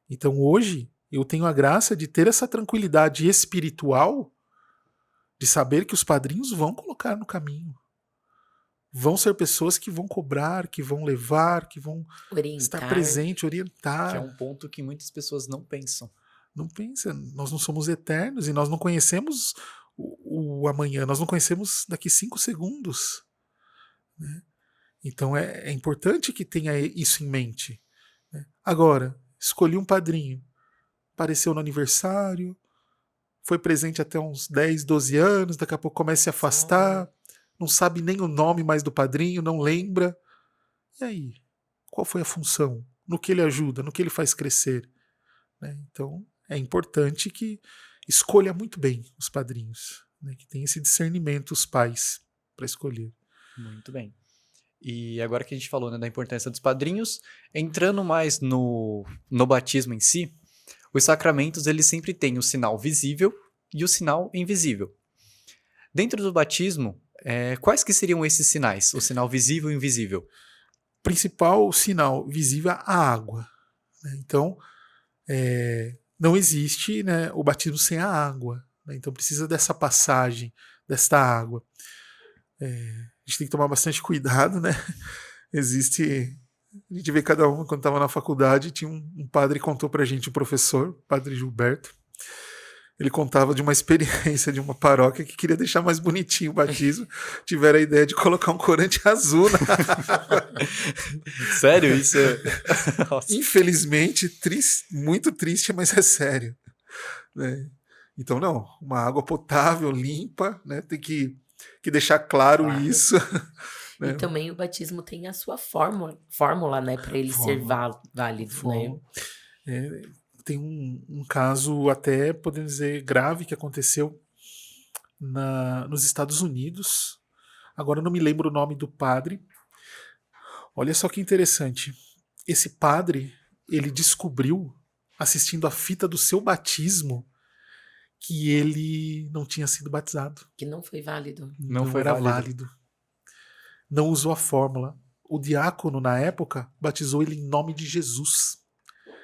Então hoje eu tenho a graça de ter essa tranquilidade espiritual de saber que os padrinhos vão colocar no caminho. Vão ser pessoas que vão cobrar, que vão levar, que vão estar presente, orientar. Que é um ponto que muitas pessoas não pensam. Não pensam. Nós não somos eternos e nós não conhecemos o amanhã. Nós não conhecemos daqui 5 segundos. Né? Então é importante que tenha isso em mente. Né? Agora, escolhi um padrinho, apareceu no aniversário, foi presente até uns 10, 12 anos, daqui a pouco começa a se afastar, não sabe nem o nome mais do padrinho, não lembra. E aí? Qual foi a função? No que ele ajuda? No que ele faz crescer? Né? Então é importante que escolha muito bem os padrinhos, né? Que tenha esse discernimento os pais para escolher. Muito bem. E agora que a gente falou, né, da importância dos padrinhos, entrando mais no batismo em si, os sacramentos eles sempre têm o sinal visível e o sinal invisível. Dentro do batismo, quais que seriam esses sinais? O sinal visível e invisível? Principal sinal visível é a água. Né? Então, não existe, né, o batismo sem a água. Né? Então precisa dessa passagem, desta água. A gente tem que tomar bastante cuidado, né? A gente vê cada um, quando estava na faculdade, tinha um padre que contou pra gente, um professor, padre Gilberto. Ele contava de uma experiência de uma paróquia que queria deixar mais bonitinho o batismo. Tiveram a ideia de colocar um corante azul na água. Sério? Isso é... Infelizmente, muito triste, mas é sério. Né? Então, não, uma água potável, limpa, né? Tem que deixar claro isso. Né? E também o batismo tem a sua fórmula, né? Para ele ser válido, né? Tem um caso até, podemos dizer, grave que aconteceu nos Estados Unidos. Agora eu não me lembro o nome do padre. Olha só que interessante. Esse padre, ele descobriu, assistindo a fita do seu batismo, que ele não tinha sido batizado. Que não foi válido. Não foi era válido. válido. Não usou a fórmula. O diácono, na época, batizou ele em nome de Jesus.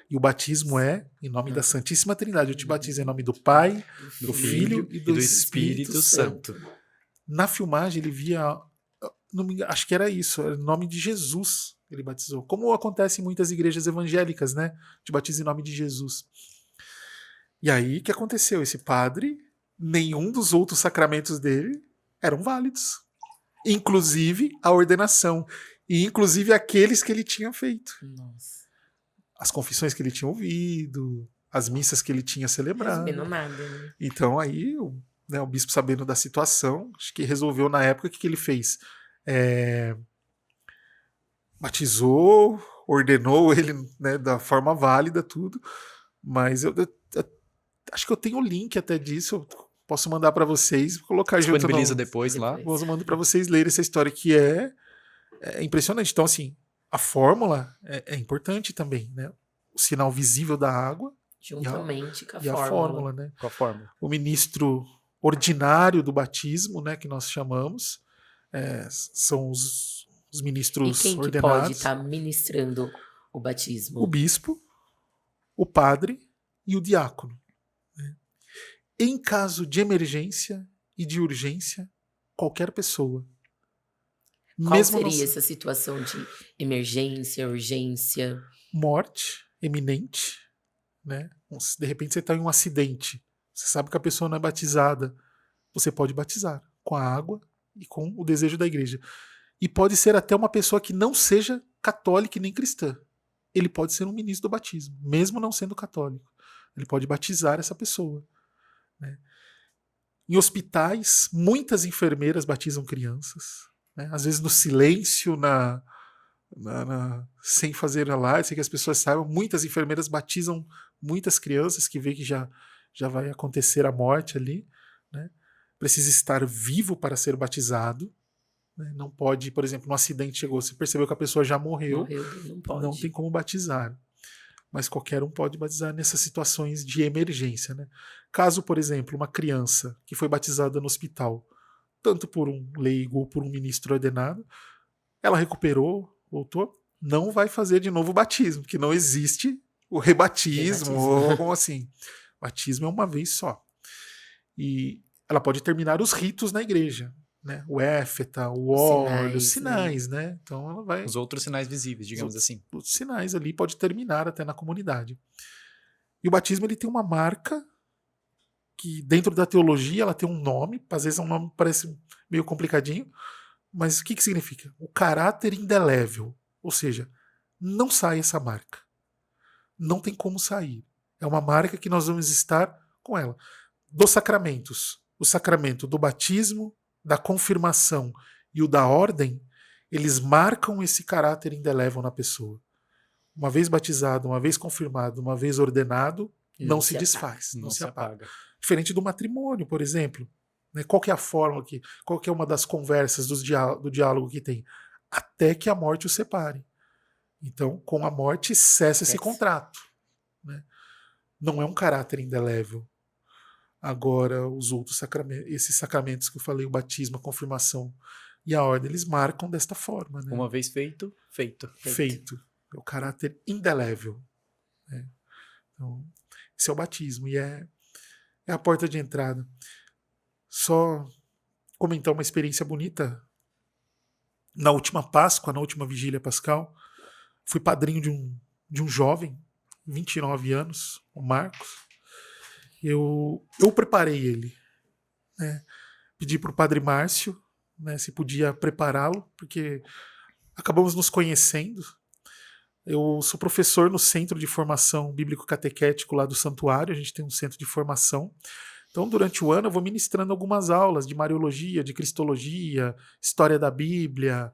E o batismo é em nome da Santíssima Trindade. Eu te batizo em nome do Pai, do Filho e do Espírito Santo. Na filmagem ele via, acho que era isso, era em nome de Jesus ele batizou. Como acontece em muitas igrejas evangélicas, né? Te batiza em nome de Jesus. E aí o que aconteceu? Esse padre, nenhum dos outros sacramentos dele eram válidos. Inclusive a ordenação. E inclusive aqueles que ele tinha feito. Nossa. As confissões que ele tinha ouvido, as missas que ele tinha celebrado. Resumindo nada, né? Então aí o bispo, sabendo da situação, acho que resolveu na época, o que ele fez? Batizou, ordenou ele, né, da forma válida, tudo, mas eu acho que eu tenho o link até disso, eu posso mandar para vocês, colocar junto. Disponibiliza depois lá. Eu mando para vocês lerem essa história que é impressionante. Então, assim, a fórmula é importante também, né? O sinal visível da água Juntamente com a e a fórmula, né? Com a fórmula. O ministro ordinário do batismo, né, que nós chamamos, são os ministros E quem que ordenados. pode estar ministrando o batismo? O bispo, o padre e o diácono. Né? Em caso de emergência e de urgência, qualquer pessoa. Qual seria essa situação de emergência, urgência? Morte iminente, né? De repente você está em um acidente, você sabe que a pessoa não é batizada, você pode batizar com a água e com o desejo da igreja. E pode ser até uma pessoa que não seja católica e nem cristã. Ele pode ser um ministro do batismo, mesmo não sendo católico. Ele pode batizar essa pessoa. Né? Em hospitais, muitas enfermeiras batizam crianças. Né? Às vezes no silêncio, sem fazer alarde, sem que as pessoas saibam, muitas enfermeiras batizam muitas crianças que vê que já vai acontecer a morte ali. Né? Precisa estar vivo para ser batizado. Né? Não pode, por exemplo, no acidente chegou, você percebeu que a pessoa já morreu, não tem como batizar. Mas qualquer um pode batizar nessas situações de emergência. Né? Caso, por exemplo, uma criança que foi batizada no hospital, tanto por um leigo ou por um ministro ordenado, ela recuperou, voltou, não vai fazer de novo o batismo, porque não existe o rebatismo ou algo assim. Batismo é uma vez só. E ela pode terminar os ritos na igreja. Né? O éfeta, o óleo, os sinais, né? Então ela vai. Os outros sinais visíveis, digamos assim. Os sinais ali pode terminar até na comunidade. E o batismo ele tem uma marca que dentro da teologia ela tem um nome, às vezes é um nome que parece meio complicadinho, mas o que significa? O caráter indelével, ou seja, não sai essa marca. Não tem como sair. É uma marca que nós vamos estar com ela. Dos sacramentos, o sacramento do batismo, da confirmação e o da ordem, eles marcam esse caráter indelével na pessoa. Uma vez batizado, uma vez confirmado, uma vez ordenado, não se desfaz, não se apaga. Diferente do matrimônio, por exemplo. Né? Qual que é a fórmula aqui? Qual que é uma das conversas do diálogo que tem? Até que a morte o separe. Então, com a morte, cessa esse contrato. Né? Não é um caráter indelével. Agora, os outros sacramentos, esses sacramentos que eu falei, o batismo, a confirmação e a ordem, eles marcam desta forma. Né? Uma vez feito. É o caráter indelével. Né? Então, esse é o batismo e é a porta de entrada. Só comentar uma experiência bonita. Na última Páscoa, na última vigília pascal, fui padrinho de um jovem, 29 anos, o Marcos. Eu preparei ele. Né? Pedi para o padre Márcio, né, se podia prepará-lo, porque acabamos nos conhecendo. Eu sou professor no Centro de Formação Bíblico-Catequético lá do Santuário, a gente tem um centro de formação. Então, durante o ano, eu vou ministrando algumas aulas de Mariologia, de Cristologia, História da Bíblia,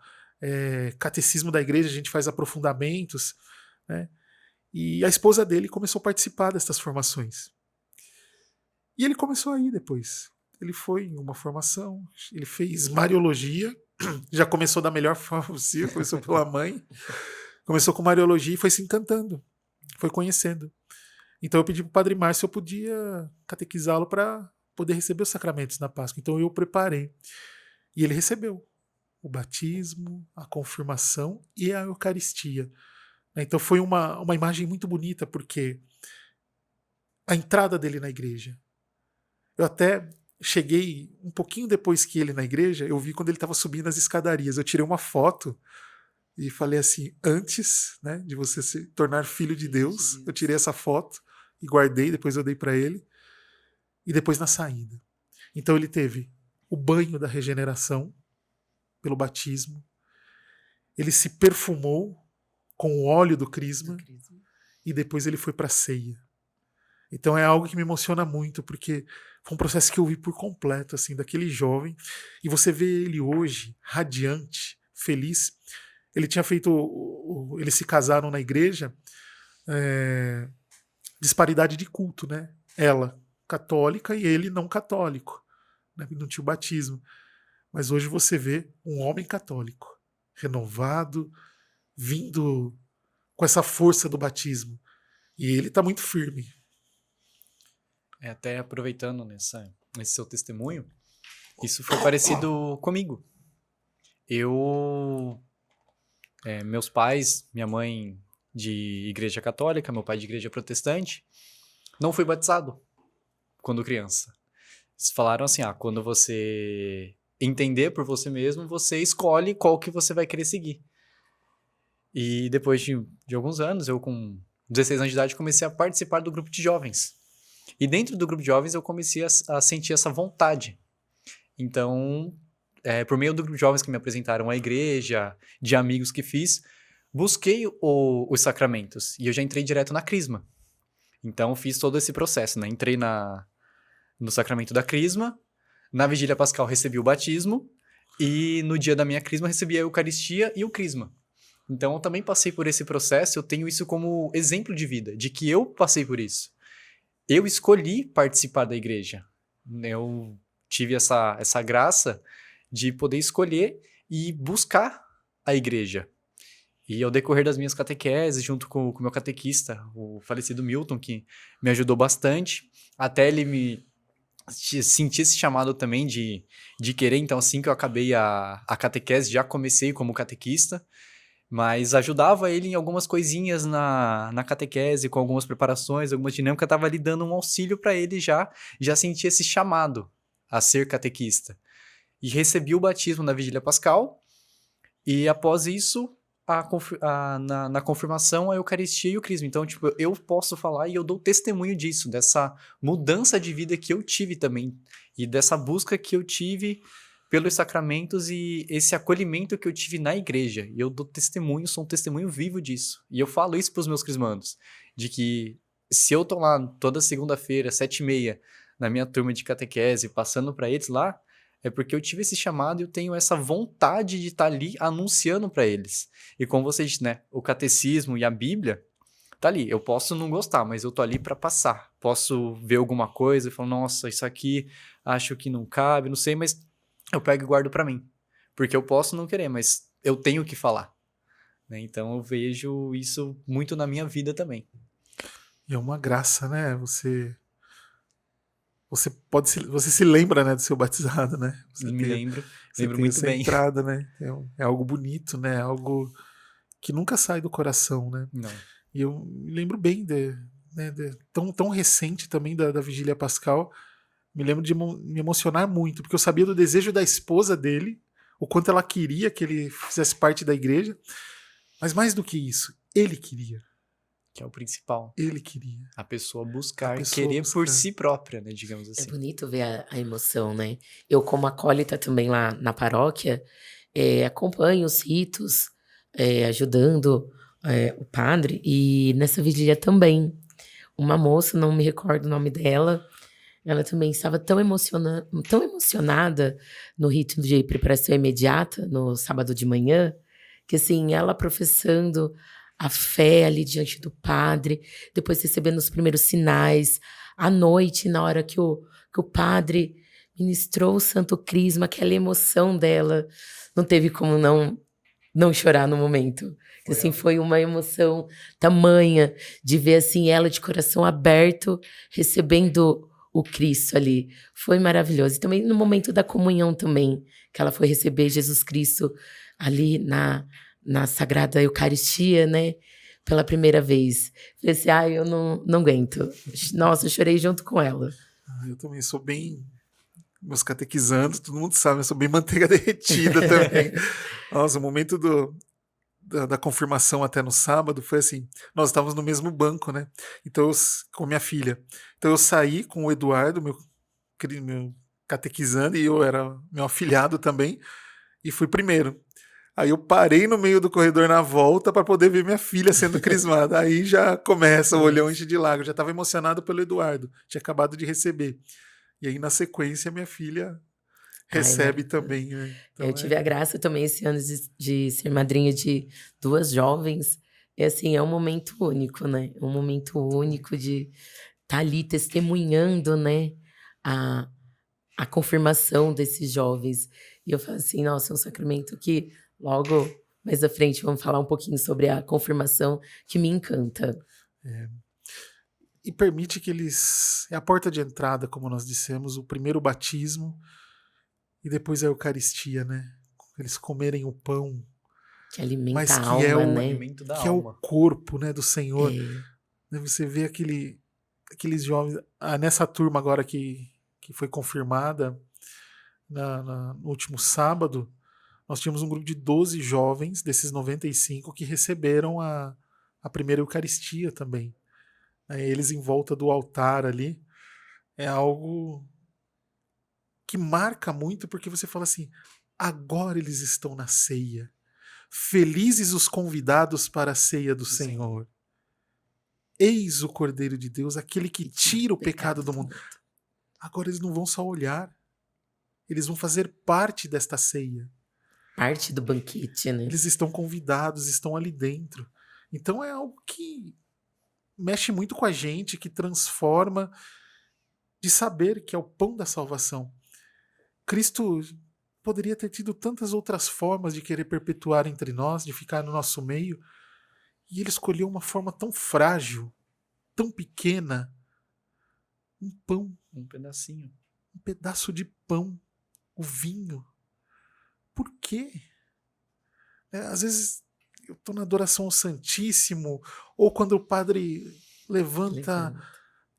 Catecismo da Igreja, a gente faz aprofundamentos. Né? E a esposa dele começou a participar dessas formações. E ele começou a ir depois. Ele foi em uma formação, ele fez Mariologia, já começou da melhor forma possível, começou pela mãe, começou com Mariologia e foi se encantando, foi conhecendo. Então eu pedi para o Padre Márcio se eu podia catequizá-lo para poder receber os sacramentos na Páscoa. Então eu preparei. E ele recebeu o batismo, a confirmação e a Eucaristia. Então foi uma imagem muito bonita, porque a entrada dele na igreja. Eu até cheguei um pouquinho depois que ele na igreja, eu vi quando ele estava subindo as escadarias. Eu tirei uma foto e falei assim, antes, né, de você se tornar filho de Deus, eu tirei essa foto e guardei, depois eu dei para ele, e depois na saída. Então ele teve o banho da regeneração pelo batismo, ele se perfumou com o óleo do crisma e depois ele foi para a ceia. Então é algo que me emociona muito, porque foi um processo que eu vi por completo, assim, daquele jovem, e você vê ele hoje, radiante, feliz. Ele tinha feito, eles se casaram na igreja, disparidade de culto, né? Ela católica e ele não católico, né? Não tinha o batismo. Mas hoje você vê um homem católico, renovado, vindo com essa força do batismo. E ele está muito firme. Até aproveitando nesse seu testemunho, isso foi parecido comigo. Meus pais, minha mãe de igreja católica, meu pai de igreja protestante, não fui batizado quando criança. Eles falaram assim, quando você entender por você mesmo, você escolhe qual que você vai querer seguir. E depois de alguns anos, eu com 16 anos de idade comecei a participar do grupo de jovens. E dentro do grupo de jovens eu comecei a sentir essa vontade. Então, por meio do grupo de jovens que me apresentaram à igreja, de amigos que fiz, busquei os sacramentos. E eu já entrei direto na crisma. Então, fiz todo esse processo, né? Entrei no sacramento da crisma, na vigília pascal recebi o batismo, e no dia da minha crisma recebi a Eucaristia e o crisma. Então, eu também passei por esse processo, eu tenho isso como exemplo de vida, de que eu passei por isso. Eu escolhi participar da igreja. Eu tive essa graça de poder escolher e buscar a igreja. E ao decorrer das minhas catequeses, junto com o meu catequista, o falecido Milton, que me ajudou bastante, até ele me sentir esse chamado também de querer. Então, assim que eu acabei a catequese, já comecei como catequista, mas ajudava ele em algumas coisinhas na catequese, com algumas preparações, algumas dinâmicas, estava ali dando um auxílio para ele já sentir esse chamado a ser catequista. E recebi o batismo na vigília pascal, e após isso, na confirmação, a Eucaristia e o crisma. Então, eu posso falar e eu dou testemunho disso, dessa mudança de vida que eu tive também, e dessa busca que eu tive pelos sacramentos e esse acolhimento que eu tive na igreja. E eu dou testemunho, sou um testemunho vivo disso. E eu falo isso para os meus crismandos, de que se eu tô lá toda segunda-feira, 7h30, na minha turma de catequese, passando para eles lá, é porque eu tive esse chamado e eu tenho essa vontade de estar ali anunciando para eles. E como você disse, né, o catecismo e a Bíblia, tá ali. Eu posso não gostar, mas eu tô ali para passar. Posso ver alguma coisa e falar, nossa, isso aqui acho que não cabe, não sei, mas eu pego e guardo para mim. Porque eu posso não querer, mas eu tenho que falar. Né? Então eu vejo isso muito na minha vida também. E é uma graça, né? Você se lembra, né, do seu batizado, né? Lembro tem muito essa bem. entrada, né? É algo bonito, né? Algo que nunca sai do coração, né? Não. E eu me lembro bem tão recente também da vigília pascal. Me lembro de me emocionar muito, porque eu sabia do desejo da esposa dele, o quanto ela queria que ele fizesse parte da igreja, mas mais do que isso, ele queria. Que é o principal. Ele queria. A pessoa buscar, querer por si própria, né, digamos assim. É bonito ver a emoção, né? Eu, como acólita também lá na paróquia, acompanho os ritos, ajudando o padre, e nessa vigília também. Uma moça, não me recordo o nome dela, ela também estava tão emocionada no rito de preparação imediata, no sábado de manhã, que assim, ela professando a fé ali diante do padre, depois recebendo os primeiros sinais, à noite, na hora que o padre ministrou o Santo Crisma, aquela emoção dela, não teve como não chorar no momento. Foi Assim, algo. foi uma emoção tamanha de ver assim ela de coração aberto recebendo o Cristo ali. Foi maravilhoso. E também no momento da comunhão também, que ela foi receber Jesus Cristo ali na Sagrada Eucaristia, né? Pela primeira vez. Falei assim, eu não aguento. Nossa, eu chorei junto com ela. Eu também sou bem... Meus catequizandos, todo mundo sabe, eu sou bem manteiga derretida também. Nossa, o momento da confirmação até no sábado foi assim, nós estávamos no mesmo banco, né? Então, com minha filha. Então eu saí com o Eduardo, meu catequizando, e eu era meu afilhado também, e fui primeiro. Aí eu parei no meio do corredor na volta para poder ver minha filha sendo crismada. Aí já começa, o olhão enche de lágrimas. Já estava emocionado pelo Eduardo, tinha acabado de receber. E aí, na sequência, minha filha recebe também, né? Então, eu tive a graça também esse ano de ser madrinha de 2 jovens. E assim, é um momento único, né? Um momento único de estar ali testemunhando, né? A confirmação desses jovens. E eu falo assim, nossa, é um sacramento que logo mais à frente vamos falar um pouquinho sobre a confirmação, que me encanta. E permite que eles... É a porta de entrada, como nós dissemos, o primeiro batismo e depois a Eucaristia, né? Eles comerem o pão, Que alimenta mas a que alma, é o né? alimento da que é o alma. corpo, né, do Senhor. É. Você vê aqueles jovens... nessa turma agora que foi confirmada, no último sábado, nós tínhamos um grupo de 12 jovens, desses 95, que receberam a primeira Eucaristia também. Eles em volta do altar ali, é algo que marca muito, porque você fala assim, agora eles estão na ceia. Felizes os convidados para a ceia do Senhor. Eis o Cordeiro de Deus, aquele que tira o pecado do mundo. Agora eles não vão só olhar, eles vão fazer parte desta ceia. Parte do banquete, né? Eles estão convidados, estão ali dentro. Então é algo que mexe muito com a gente, que transforma, de saber que é o pão da salvação. Cristo poderia ter tido tantas outras formas de querer perpetuar entre nós, de ficar no nosso meio, e ele escolheu uma forma tão frágil, tão pequena, um pão, Um pedacinho. um pedaço de pão, o vinho. Por quê? Às vezes eu estou na adoração ao Santíssimo, ou quando o padre levanta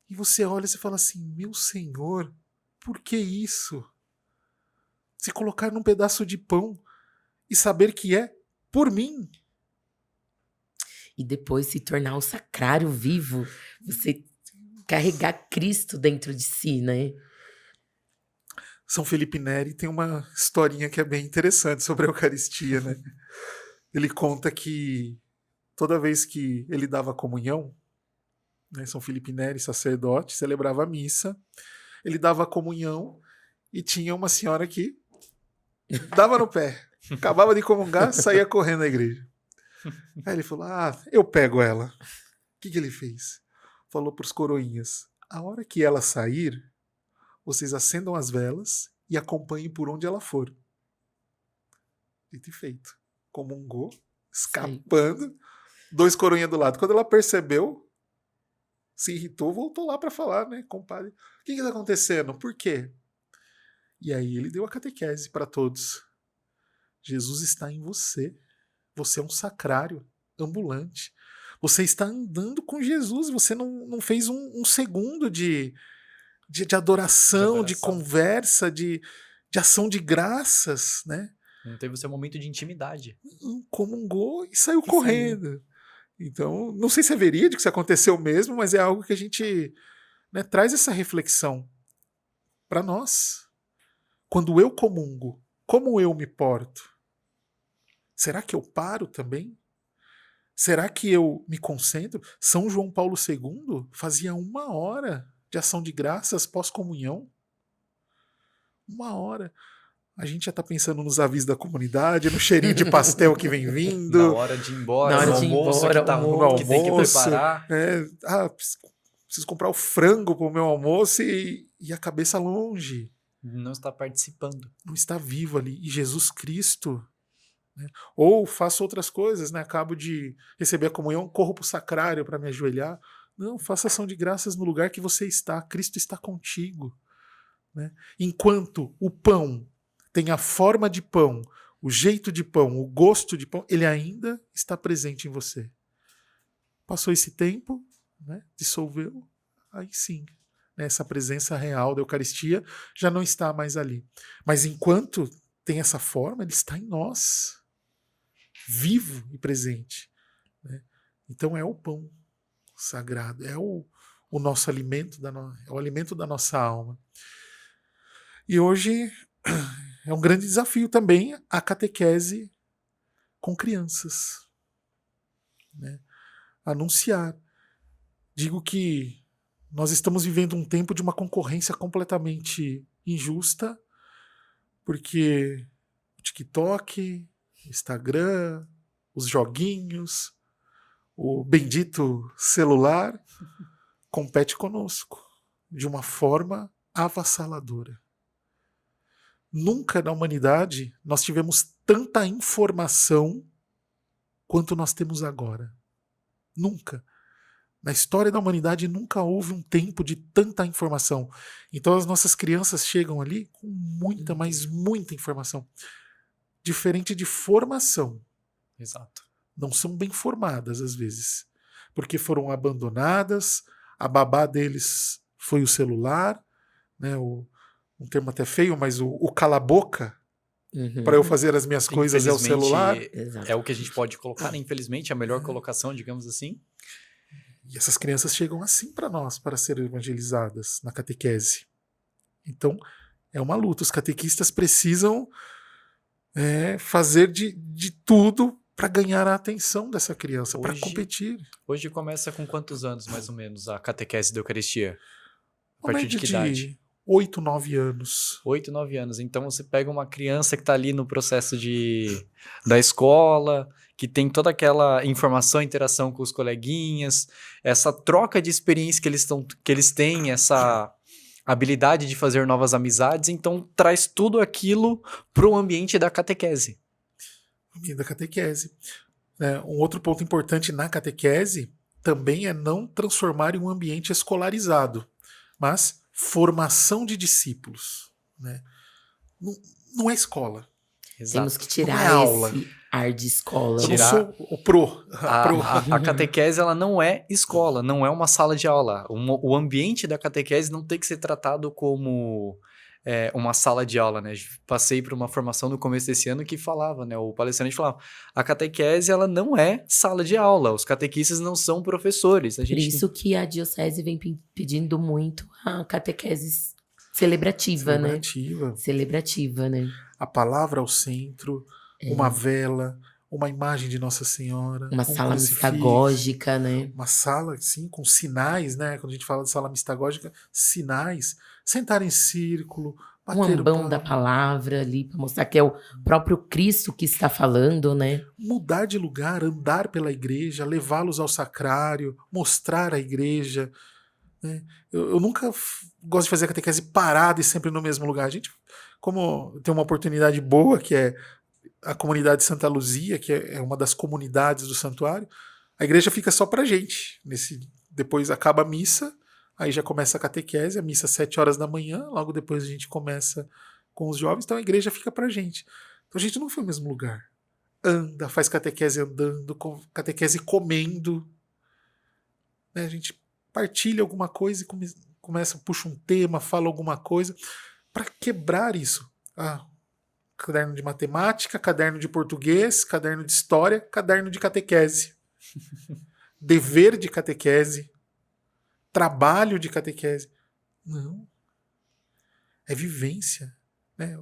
e você olha e fala assim, meu Senhor, por que isso? Se colocar num pedaço de pão e saber que é por mim. E depois se tornar um sacrário vivo, você carregar Cristo dentro de si, né? São Felipe Neri tem uma historinha que é bem interessante sobre a Eucaristia, né? Ele conta que toda vez que ele dava comunhão, né, São Felipe Neri, sacerdote, celebrava a missa, ele dava a comunhão e tinha uma senhora que dava no pé, acabava de comungar, saía correndo na igreja. Aí ele falou, eu pego ela. O que ele fez? Falou para os coroinhas, a hora que ela sair, vocês acendam as velas e acompanhem por onde ela for. Dito e feito. Comungou, escapando, 2 coroinhas do lado. Quando ela percebeu, se irritou, voltou lá para falar, né, compadre, o que está acontecendo? Por quê? E aí ele deu a catequese para todos. Jesus está em você. Você é um sacrário ambulante. Você está andando com Jesus. Você não fez um segundo de adoração, de conversa, de ação de graças, né? Não teve o seu momento de intimidade. Comungou e saiu correndo. Então, não sei se é verídico, se aconteceu mesmo, mas é algo que a gente, né, traz essa reflexão para nós. Quando eu comungo, como eu me porto? Será que eu paro também? Será que eu me concentro? São João Paulo II fazia 1 hora de ação de graças pós-comunhão. 1 hora. a gente já tá pensando nos avisos da comunidade, no cheirinho de pastel que vem vindo. Na hora de ir embora, Na hora no de ir almoço embora, que tá almoço. ruim, que tem que Almoço. preparar. Preciso comprar o frango pro meu almoço e a cabeça longe. Não está participando. Não está vivo ali. E Jesus Cristo, né? Ou faço outras coisas, né? Acabo de receber a comunhão, corro pro sacrário para me ajoelhar. Não, faça ação de graças no lugar que você está. Cristo está contigo, né? Enquanto o pão tem a forma de pão, o jeito de pão, o gosto de pão, ele ainda está presente em você. Passou esse tempo, né? Dissolveu, aí sim, né? Essa presença real da Eucaristia já não está mais ali. Mas enquanto tem essa forma, ele está em nós, vivo e presente, né? Então é o pão sagrado, é o nosso alimento, é o alimento da nossa alma. E hoje é um grande desafio também a catequese com crianças, né? Anunciar. Digo que nós estamos vivendo um tempo de uma concorrência completamente injusta, porque o TikTok, o Instagram, os joguinhos, o bendito celular compete conosco de uma forma avassaladora. Nunca na humanidade nós tivemos tanta informação quanto nós temos agora. Nunca. Na história da humanidade nunca houve um tempo de tanta informação. Então as nossas crianças chegam ali com muita, mas muita informação. Diferente de formação. Exato. Não são bem formadas às vezes. Porque foram abandonadas, a babá deles foi o celular, né? Um termo até feio, mas o cala-boca para eu fazer as minhas coisas é o celular. Exato. É o que a gente pode colocar, né? Infelizmente, a melhor colocação, digamos assim. E essas crianças chegam assim para nós, para serem evangelizadas na catequese. Então, é uma luta. Os catequistas precisam fazer de tudo para ganhar a atenção dessa criança, para competir. Hoje começa com quantos anos, mais ou menos, a catequese da Eucaristia? A Uma partir de média que idade? 8, 9 anos. 8, 9 anos. Então você pega uma criança que está ali no processo da escola, que tem toda aquela informação, interação com os coleguinhas, essa troca de experiência que eles têm, essa habilidade de fazer novas amizades, então traz tudo aquilo para o ambiente da catequese. Da catequese. Um outro ponto importante na catequese também é não transformar em um ambiente escolarizado, mas formação de discípulos, né? Não é escola. Exato. Temos que tirar Não é aula. esse ar de escola. Eu não sou o pro. A catequese ela não é escola, não é uma sala de aula. O ambiente da catequese não tem que ser tratado como uma sala de aula, né? Passei por uma formação no começo desse ano que falava, né? O palestrante falava, a catequese ela não é sala de aula, os catequistas não são professores. Por isso que a diocese vem pedindo muito a catequese celebrativa, né? Celebrativa, né? A palavra ao centro, uma vela, uma imagem de Nossa Senhora. Uma sala mistagógica, né? Uma sala, assim, com sinais, né? Quando a gente fala de sala mistagógica, sinais. Sentar em círculo, bater um ambão da palavra ali, para mostrar que é o próprio Cristo que está falando, né? Mudar de lugar, andar pela igreja, levá-los ao sacrário, mostrar a igreja. Né? Eu nunca gosto de fazer a catequese parada e sempre no mesmo lugar. A gente, como tem uma oportunidade boa, que é a comunidade de Santa Luzia, que é uma das comunidades do santuário, a igreja fica só pra gente. Depois acaba a missa, aí já começa a catequese, a missa às 7 horas da manhã, logo depois a gente começa com os jovens, então a igreja fica pra gente. Então a gente não foi no mesmo lugar. Anda, faz catequese andando, catequese comendo. Né? A gente partilha alguma coisa e começa, puxa um tema, fala alguma coisa, para quebrar isso. Caderno de matemática, caderno de português, caderno de história, caderno de catequese. Dever de catequese. Trabalho de catequese. Não. É vivência. Né?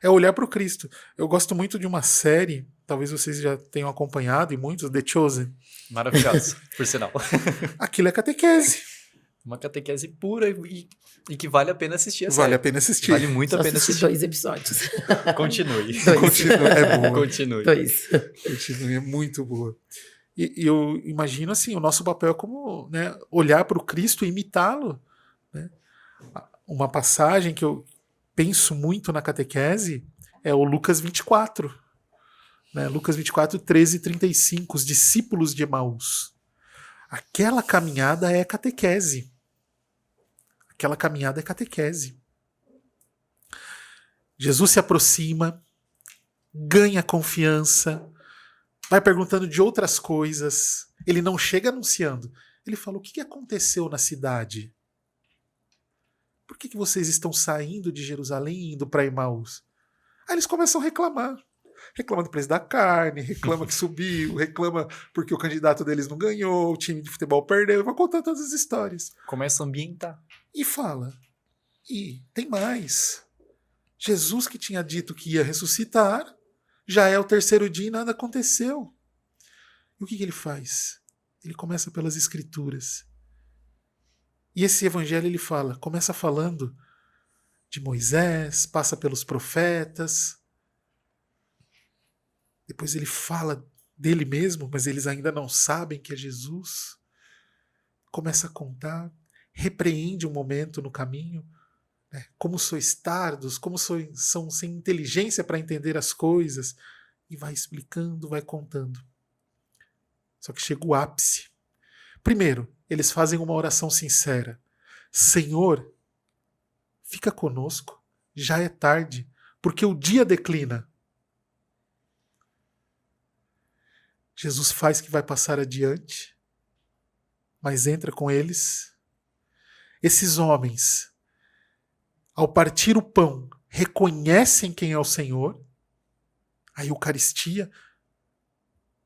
É olhar para o Cristo. Eu gosto muito de uma série, talvez vocês já tenham acompanhado, e muitos, The Chosen. Maravilhoso, por sinal. Aquilo é catequese. Uma catequese pura e que vale a pena assistir a Vale série. a pena assistir. Vale muito Só a pena assisti assistir. 2 episódios. Continue. Continua, é boa. Continue. 2. Continua, é muito boa. E eu imagino assim, o nosso papel é como, né, olhar para o Cristo e imitá-lo. Né? Uma passagem que eu penso muito na catequese é o Lucas 24. Né? Lucas 24, 13 e 35, os discípulos de Emaús. Aquela caminhada é catequese. Aquela caminhada é catequese. Jesus se aproxima, ganha confiança, vai perguntando de outras coisas. Ele não chega anunciando. Ele fala: o que aconteceu na cidade? Por que vocês estão saindo de Jerusalém e indo para Emaús? Aí eles começam a reclamar. Reclama do preço da carne, reclama que subiu, reclama porque o candidato deles não ganhou, o time de futebol perdeu. Vai contando todas as histórias. Começa a ambientar. E fala: e tem mais. Jesus, que tinha dito que ia ressuscitar, já é o terceiro dia e nada aconteceu. E o que ele faz? Ele começa pelas escrituras. E esse evangelho ele começa falando de Moisés, passa pelos profetas. Depois ele fala dele mesmo, mas eles ainda não sabem que é Jesus. Começa a contar, repreende um momento no caminho. Como sois tardos, como são sem inteligência para entender as coisas, e vai explicando, vai contando. Só que chega o ápice. Primeiro, eles fazem uma oração sincera: Senhor, fica conosco, já é tarde, porque o dia declina. Jesus faz que vai passar adiante, mas entra com eles. Esses homens, ao partir o pão, reconhecem quem é o Senhor. A Eucaristia,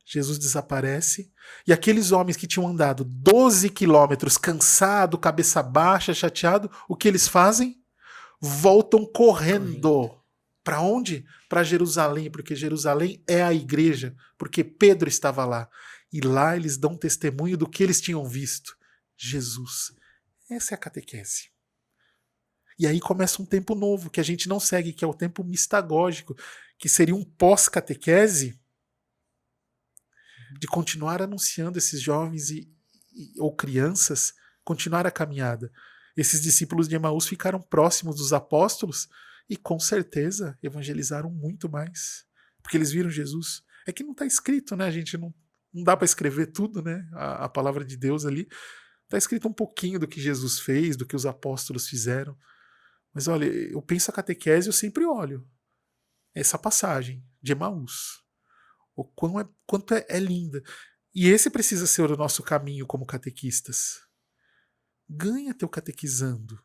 Jesus desaparece. E aqueles homens que tinham andado 12 quilômetros, cansado, cabeça baixa, chateado, o que eles fazem? Voltam correndo. Para onde? Para Jerusalém, porque Jerusalém é a igreja, porque Pedro estava lá. E lá eles dão testemunho do que eles tinham visto. Jesus. Essa é a catequese. E aí começa um tempo novo, que a gente não segue, que é o tempo mistagógico, que seria um pós-catequese, de continuar anunciando esses jovens ou crianças, continuar a caminhada. Esses discípulos de Emaús ficaram próximos dos apóstolos e com certeza evangelizaram muito mais, porque eles viram Jesus. É que não está escrito, né? A gente não dá para escrever tudo, né? A palavra de Deus ali. Está escrito um pouquinho do que Jesus fez, do que os apóstolos fizeram. Mas olha, eu penso a catequese, eu sempre olho essa passagem de Emaús. O quanto é linda. E esse precisa ser o nosso caminho como catequistas. Ganha teu catequizando.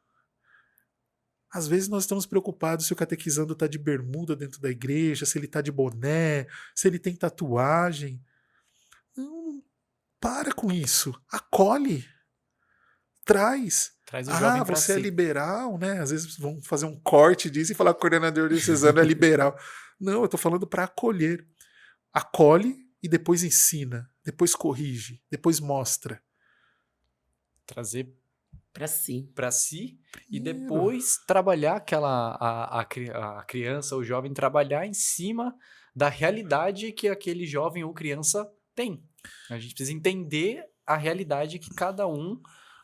Às vezes nós estamos preocupados se o catequizando está de bermuda dentro da igreja, se ele está de boné, se ele tem tatuagem. Não, para com isso. Acolhe. Traz. Traz o jovem pra Você é si. liberal, né? Às vezes vão fazer um corte disso e falar que o coordenador diocesano é liberal. Não, eu estou falando para acolher. Acolhe e depois ensina, depois corrige, depois mostra. Trazer Para si. E Primeiro. depois trabalhar a criança ou jovem, trabalhar em cima da realidade que aquele jovem ou criança tem. A gente precisa entender a realidade que cada um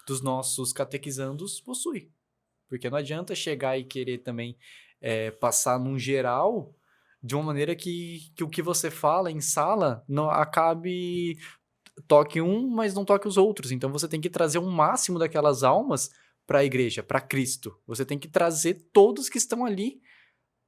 dos nossos catequizandos possui. Porque não adianta chegar e querer também passar num geral de uma maneira que o que você fala em sala não acabe... toque um, mas não toque os outros. Então você tem que trazer o máximo daquelas almas para a igreja, para Cristo. Você tem que trazer todos que estão ali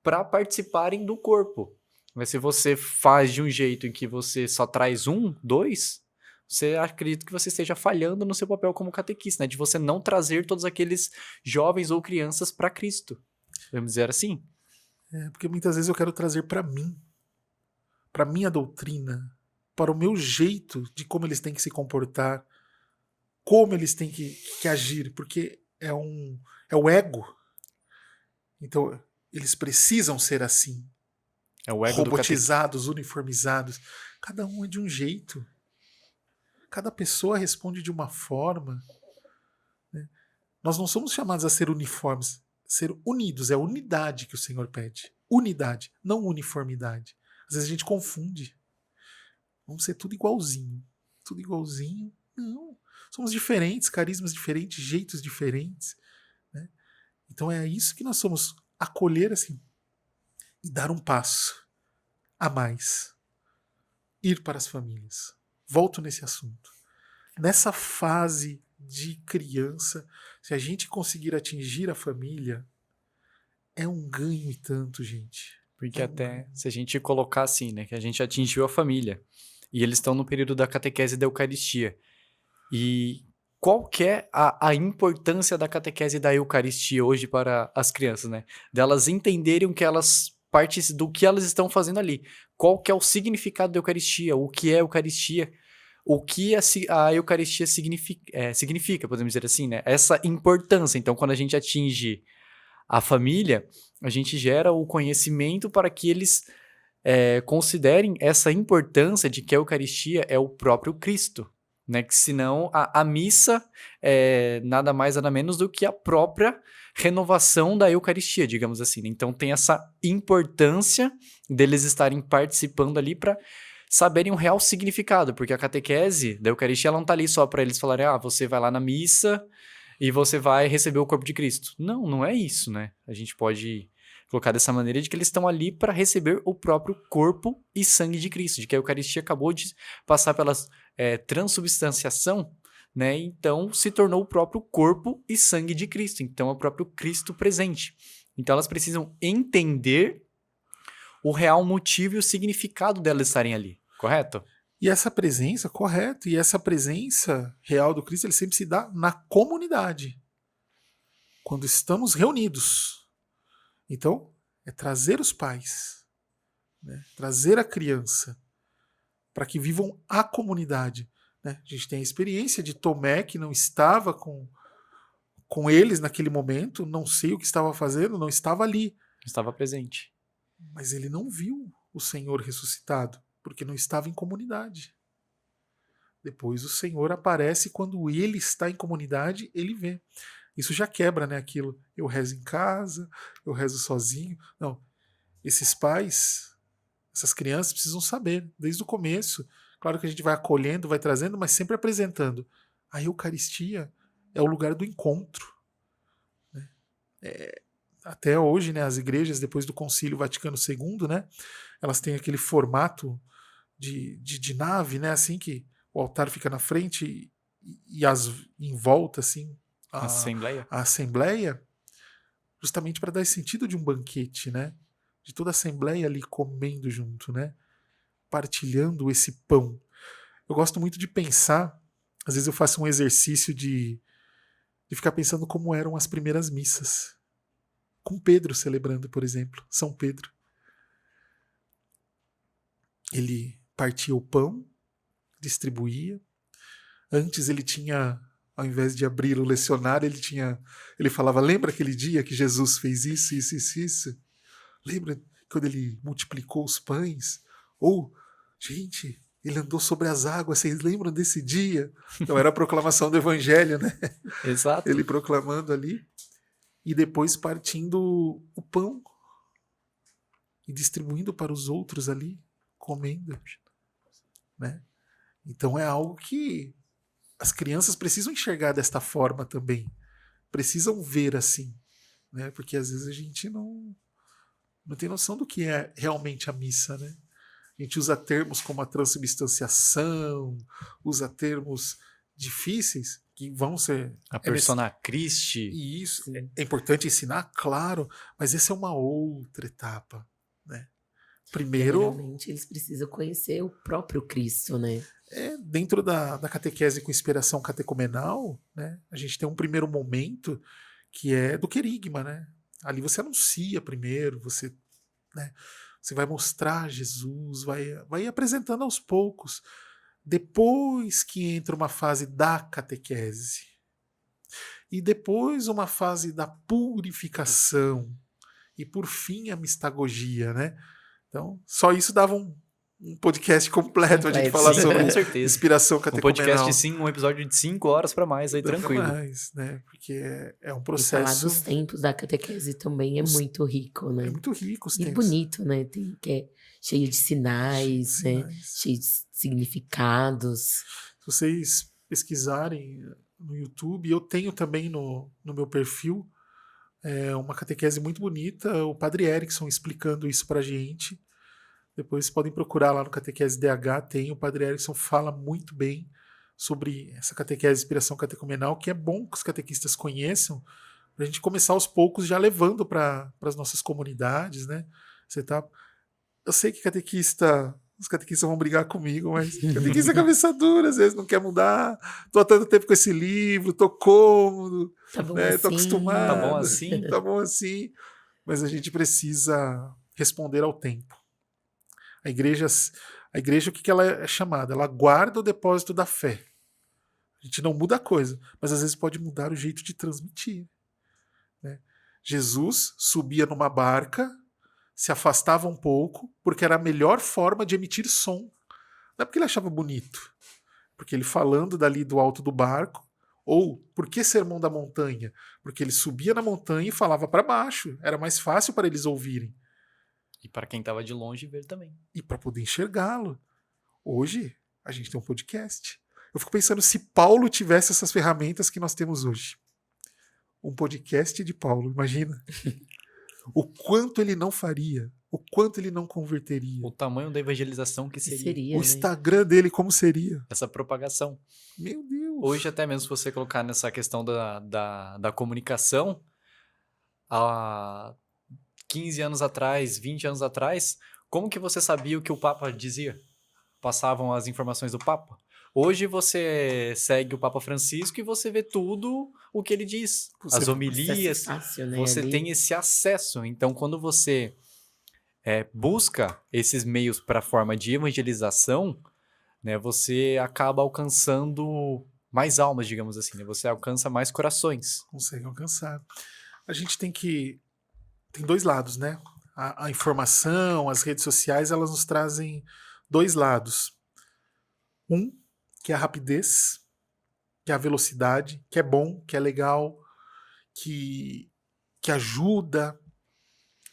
para participarem do corpo. Mas se você faz de um jeito em que você só traz um, dois, você acredita que você esteja falhando no seu papel como catequista, né? De você não trazer todos aqueles jovens ou crianças para Cristo. Vamos dizer assim? Porque muitas vezes eu quero trazer para minha doutrina, para o meu jeito de como eles têm que se comportar, como eles têm que agir, porque é o ego. Então, eles precisam ser assim. É o ego robotizados, uniformizados. Cada um é de um jeito. Cada pessoa responde de uma forma. Né? Nós não somos chamados a ser uniformes, ser unidos, é unidade que o Senhor pede. Unidade, não uniformidade. Às vezes a gente confunde. Vamos ser tudo igualzinho. Tudo igualzinho. Não. Somos diferentes, carismas diferentes, jeitos diferentes. Né? Então é isso que nós somos, acolher assim e dar um passo a mais. Ir para as famílias. Volto nesse assunto. Nessa fase de criança, se a gente conseguir atingir a família, é um ganho e tanto, gente. Porque até se a gente colocar assim, né, que a gente atingiu a família e eles estão no período da catequese da Eucaristia. E qual que é a importância da catequese da Eucaristia hoje para as crianças, né? Delas entenderem que elas partes do que elas estão fazendo ali. Qual que é o significado da Eucaristia? O que é a Eucaristia? O que a Eucaristia significa, podemos dizer assim, né? Essa importância. Então, quando a gente atinge a família, a gente gera o conhecimento para que eles considerem essa importância de que a Eucaristia é o próprio Cristo, né? Que senão a missa é nada mais nada menos do que a própria renovação da Eucaristia, digamos assim. Então tem essa importância deles estarem participando ali para saberem o real significado, porque a catequese da Eucaristia ela não está ali só para eles falarem, você vai lá na missa e você vai receber o corpo de Cristo. Não, não é isso, né? A gente pode colocar dessa maneira de que eles estão ali para receber o próprio corpo e sangue de Cristo, de que a Eucaristia acabou de passar pela transubstanciação, né? Então se tornou o próprio corpo e sangue de Cristo. Então é o próprio Cristo presente. Então elas precisam entender o real motivo e o significado delas estarem ali, correto? E essa presença, correto, e essa presença real do Cristo, ele sempre se dá na comunidade. Quando estamos reunidos. Então, é trazer os pais, né? Trazer a criança, para que vivam a comunidade. Né? A gente tem a experiência de Tomé, que não estava com eles naquele momento, não sei o que estava fazendo, não estava ali. Estava presente. Mas ele não viu o Senhor ressuscitado, porque não estava em comunidade. Depois o Senhor aparece quando ele está em comunidade, ele vê. Isso já quebra, né, aquilo. Eu rezo em casa, eu rezo sozinho. Não. Esses pais, essas crianças precisam saber, desde o começo. Claro que a gente vai acolhendo, vai trazendo, mas sempre apresentando. A Eucaristia é o lugar do encontro. Né? Até hoje, né, as igrejas, depois do Concílio Vaticano II, né, elas têm aquele formato de nave, né, assim que o altar fica na frente e em volta, assim, a assembleia, justamente para dar esse sentido de um banquete, né, de toda a assembleia ali comendo junto, né, partilhando esse pão. Eu gosto muito de pensar, às vezes eu faço um exercício de ficar pensando como eram as primeiras missas. Com Pedro celebrando, por exemplo, São Pedro. Ele partia o pão, distribuía. Antes ele tinha, ao invés de abrir o lecionário, ele falava, lembra aquele dia que Jesus fez isso, isso, isso, isso? Lembra quando ele multiplicou os pães? Ou, gente, ele andou sobre as águas, vocês lembram desse dia? Então era a proclamação do evangelho, né? Exato. Ele proclamando ali. E depois partindo o pão e distribuindo para os outros ali, comendo. Né? Então é algo que as crianças precisam enxergar desta forma também. Precisam ver assim. Né? Porque às vezes a gente não tem noção do que é realmente a missa. Né? A gente usa termos como a transubstanciação, usa termos difíceis que vão ser... A persona Christi. E isso é importante ensinar, claro, mas essa é uma outra etapa, né? Primeiro... Realmente eles precisam conhecer o próprio Cristo, né? Dentro da catequese com inspiração catecumenal, né, a gente tem um primeiro momento que é do querigma, né? Ali você anuncia primeiro, você vai mostrar Jesus, vai apresentando aos poucos. Depois que entra uma fase da catequese. E depois uma fase da purificação. E por fim a mistagogia, né? Então, só isso dava um podcast completo pra gente Completo, falar sim, sobre com certeza. inspiração Um catecumenal. podcast um episódio de 5 horas pra mais aí, Dá pra tranquilo. mais, né? Porque é um E falar processo. dos tempos da catequese também é muito rico, né? É muito rico os E tempos. bonito, né? Que é cheio de sinais, né? Sinais. Cheio de significados. Se vocês pesquisarem no YouTube, eu tenho também no meu perfil uma catequese muito bonita, o Padre Erickson explicando isso pra gente. Depois podem procurar lá no Catequese DH, tem, o Padre Erickson fala muito bem sobre essa catequese de inspiração catecumenal, que é bom que os catequistas conheçam, para a gente começar aos poucos já levando para as nossas comunidades, né? Eu sei que os catequistas vão brigar comigo, mas catequista é cabeça dura, às vezes não quer mudar. Tô há tanto tempo com esse livro, tô cômodo, Tá bom né? Tô assim. acostumado. Tá bom assim? Tá bom assim. Mas a gente precisa responder ao tempo. A igreja, o que ela é chamada? Ela guarda o depósito da fé. A gente não muda a coisa, mas às vezes pode mudar o jeito de transmitir. Né? Jesus subia numa barca, se afastava um pouco, porque era a melhor forma de emitir som. Não é porque ele achava bonito, porque ele falando dali do alto do barco, ou por que sermão da montanha? Porque ele subia na montanha e falava para baixo, era mais fácil para eles ouvirem. E para quem tava de longe, ver também. E para poder enxergá-lo. Hoje, a gente tem um podcast. Eu fico pensando se Paulo tivesse essas ferramentas que nós temos hoje. Um podcast de Paulo, imagina. O quanto ele não faria, o quanto ele não converteria. O tamanho da evangelização que Que seria seria, O né? Instagram dele, como seria? essa propagação. Meu Deus. Hoje, até mesmo se você colocar nessa questão da comunicação, há 15 anos atrás, 20 anos atrás, como que você sabia o que o Papa dizia? Passavam as informações do Papa? Hoje você segue o Papa Francisco e você vê tudo o que ele diz. Você- As homilias, Acesso fácil, né? você ali. tem esse acesso. Então, quando você busca esses meios para a forma de evangelização, né, você acaba alcançando mais almas, digamos assim, né? Você alcança mais corações. Consegue alcançar. A gente tem dois lados, né? A informação, as redes sociais, elas nos trazem dois lados. Um, que é a rapidez, que é a velocidade, que é bom, que é legal, que ajuda,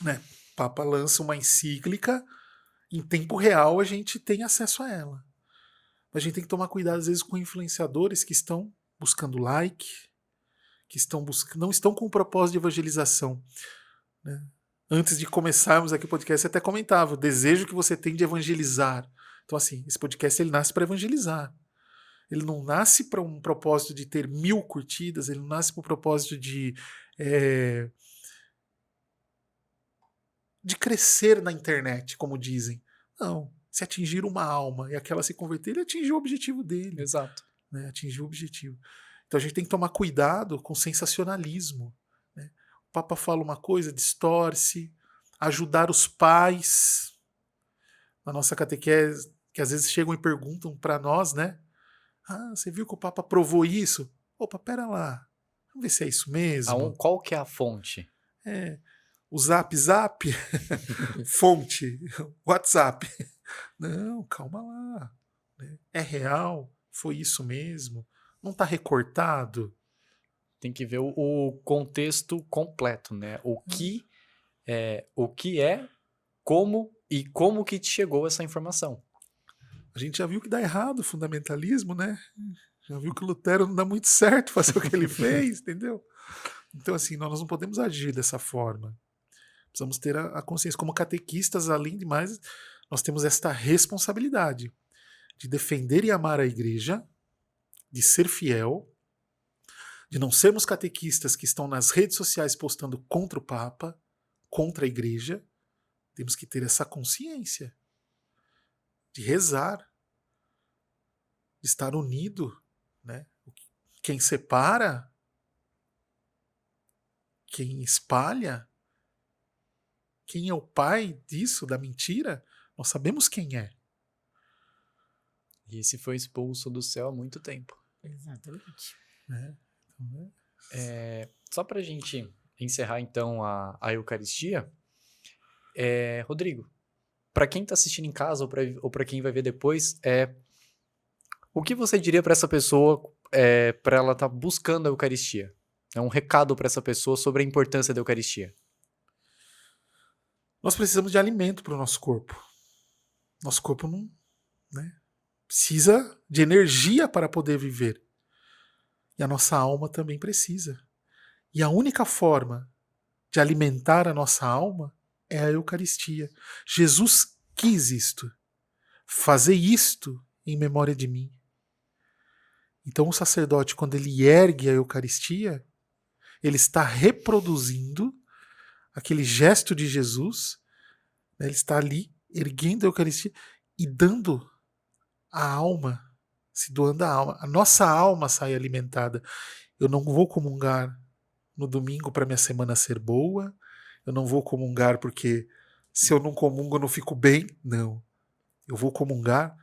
né? O Papa lança uma encíclica, em tempo real a gente tem acesso a ela. A gente tem que tomar cuidado, às vezes, com influenciadores que estão buscando like, que não estão com o propósito de evangelização. Né? Antes de começarmos aqui o podcast, você até comentava o desejo que você tem de evangelizar. Então, assim, esse podcast ele nasce para evangelizar. Ele não nasce para um propósito de ter 1000 curtidas, ele não nasce para o propósito de crescer na internet, como dizem. Não. Se atingir uma alma e aquela se converter, ele atingiu o objetivo dele. Exato. Né? Atingiu o objetivo. Então a gente tem que tomar cuidado com o sensacionalismo. Né? O Papa fala uma coisa, distorce, ajudar os pais. Na nossa catequese, que às vezes chegam e perguntam para nós, né? Ah, você viu que o Papa provou isso? Opa, pera lá. Vamos ver se é isso mesmo. Qual que é a fonte? O Zap, fonte, WhatsApp. Não, calma lá. Né? É real? Foi isso mesmo? Não está recortado? Tem que ver o contexto completo, né? O que é, como e como que te chegou essa informação. A gente já viu que dá errado o fundamentalismo, né? Já viu que o Lutero não dá muito certo fazer o que ele fez, entendeu? Então, assim, nós não podemos agir dessa forma. Precisamos ter a consciência. Como catequistas, além de mais, nós temos esta responsabilidade de defender e amar a igreja, de ser fiel, de não sermos catequistas que estão nas redes sociais postando contra o Papa, contra a igreja. Temos que ter essa consciência de rezar, de estar unido. Né? Quem separa, quem espalha, quem é o pai disso, da mentira, nós sabemos quem é. E esse foi expulso do céu há muito tempo. Exatamente. Né? Só para a gente encerrar, então, a Eucaristia, Rodrigo, para quem tá assistindo em casa ou para quem vai ver depois, o que você diria para essa pessoa, para ela estar buscando a Eucaristia? É um recado para essa pessoa sobre a importância da Eucaristia. Nós precisamos de alimento para o nosso corpo. Nosso corpo não, né, precisa de energia para poder viver. E a nossa alma também precisa. E a única forma de alimentar a nossa alma é a Eucaristia. Jesus quis isto. Fazer isto em memória de mim. Então o sacerdote, quando ele ergue a Eucaristia, ele está reproduzindo aquele gesto de Jesus, né? Ele está ali erguendo a Eucaristia e dando a alma, se doando a alma. A nossa alma sai alimentada. Eu não vou comungar no domingo para minha semana ser boa, eu não vou comungar porque se eu não comungo eu não fico bem. Não. Eu vou comungar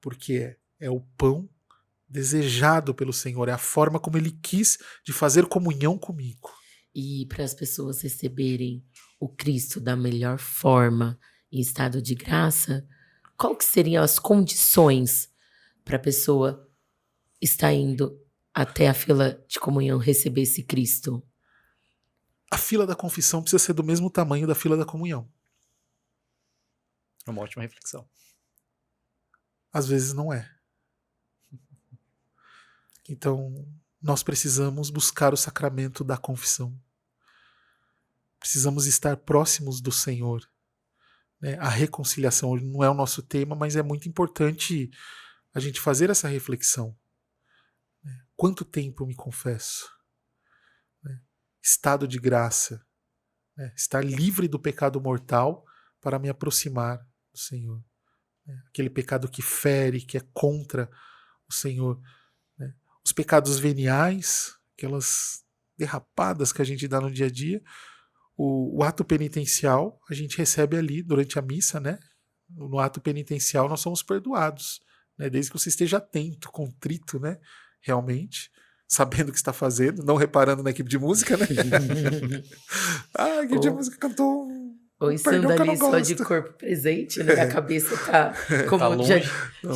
porque é o pão desejado pelo Senhor, é a forma como Ele quis de fazer comunhão comigo. E para as pessoas receberem o Cristo da melhor forma, em estado de graça, qual que seriam as condições para a pessoa estar indo até a fila de comunhão receber esse Cristo? A fila da confissão precisa ser do mesmo tamanho da fila da comunhão. É uma ótima reflexão. Às vezes não é. Então, nós precisamos buscar o sacramento da confissão. Precisamos estar próximos do Senhor. Né? A reconciliação não é o nosso tema, mas é muito importante a gente fazer essa reflexão. Né? Quanto tempo eu me confesso? Né? Estado de graça. Né? Estar livre do pecado mortal para me aproximar do Senhor. Né? Aquele pecado que fere, que é contra o Senhor. Né? Os pecados veniais, aquelas derrapadas que a gente dá no dia a dia, o ato penitencial a gente recebe ali durante a missa, né? No ato penitencial nós somos perdoados, né? Desde que você esteja atento, contrito, né? Realmente, sabendo o que está fazendo, não reparando na equipe de música, né? A equipe de música cantou Ou estando ali só de corpo presente, né? A cabeça tá, como Tá longe.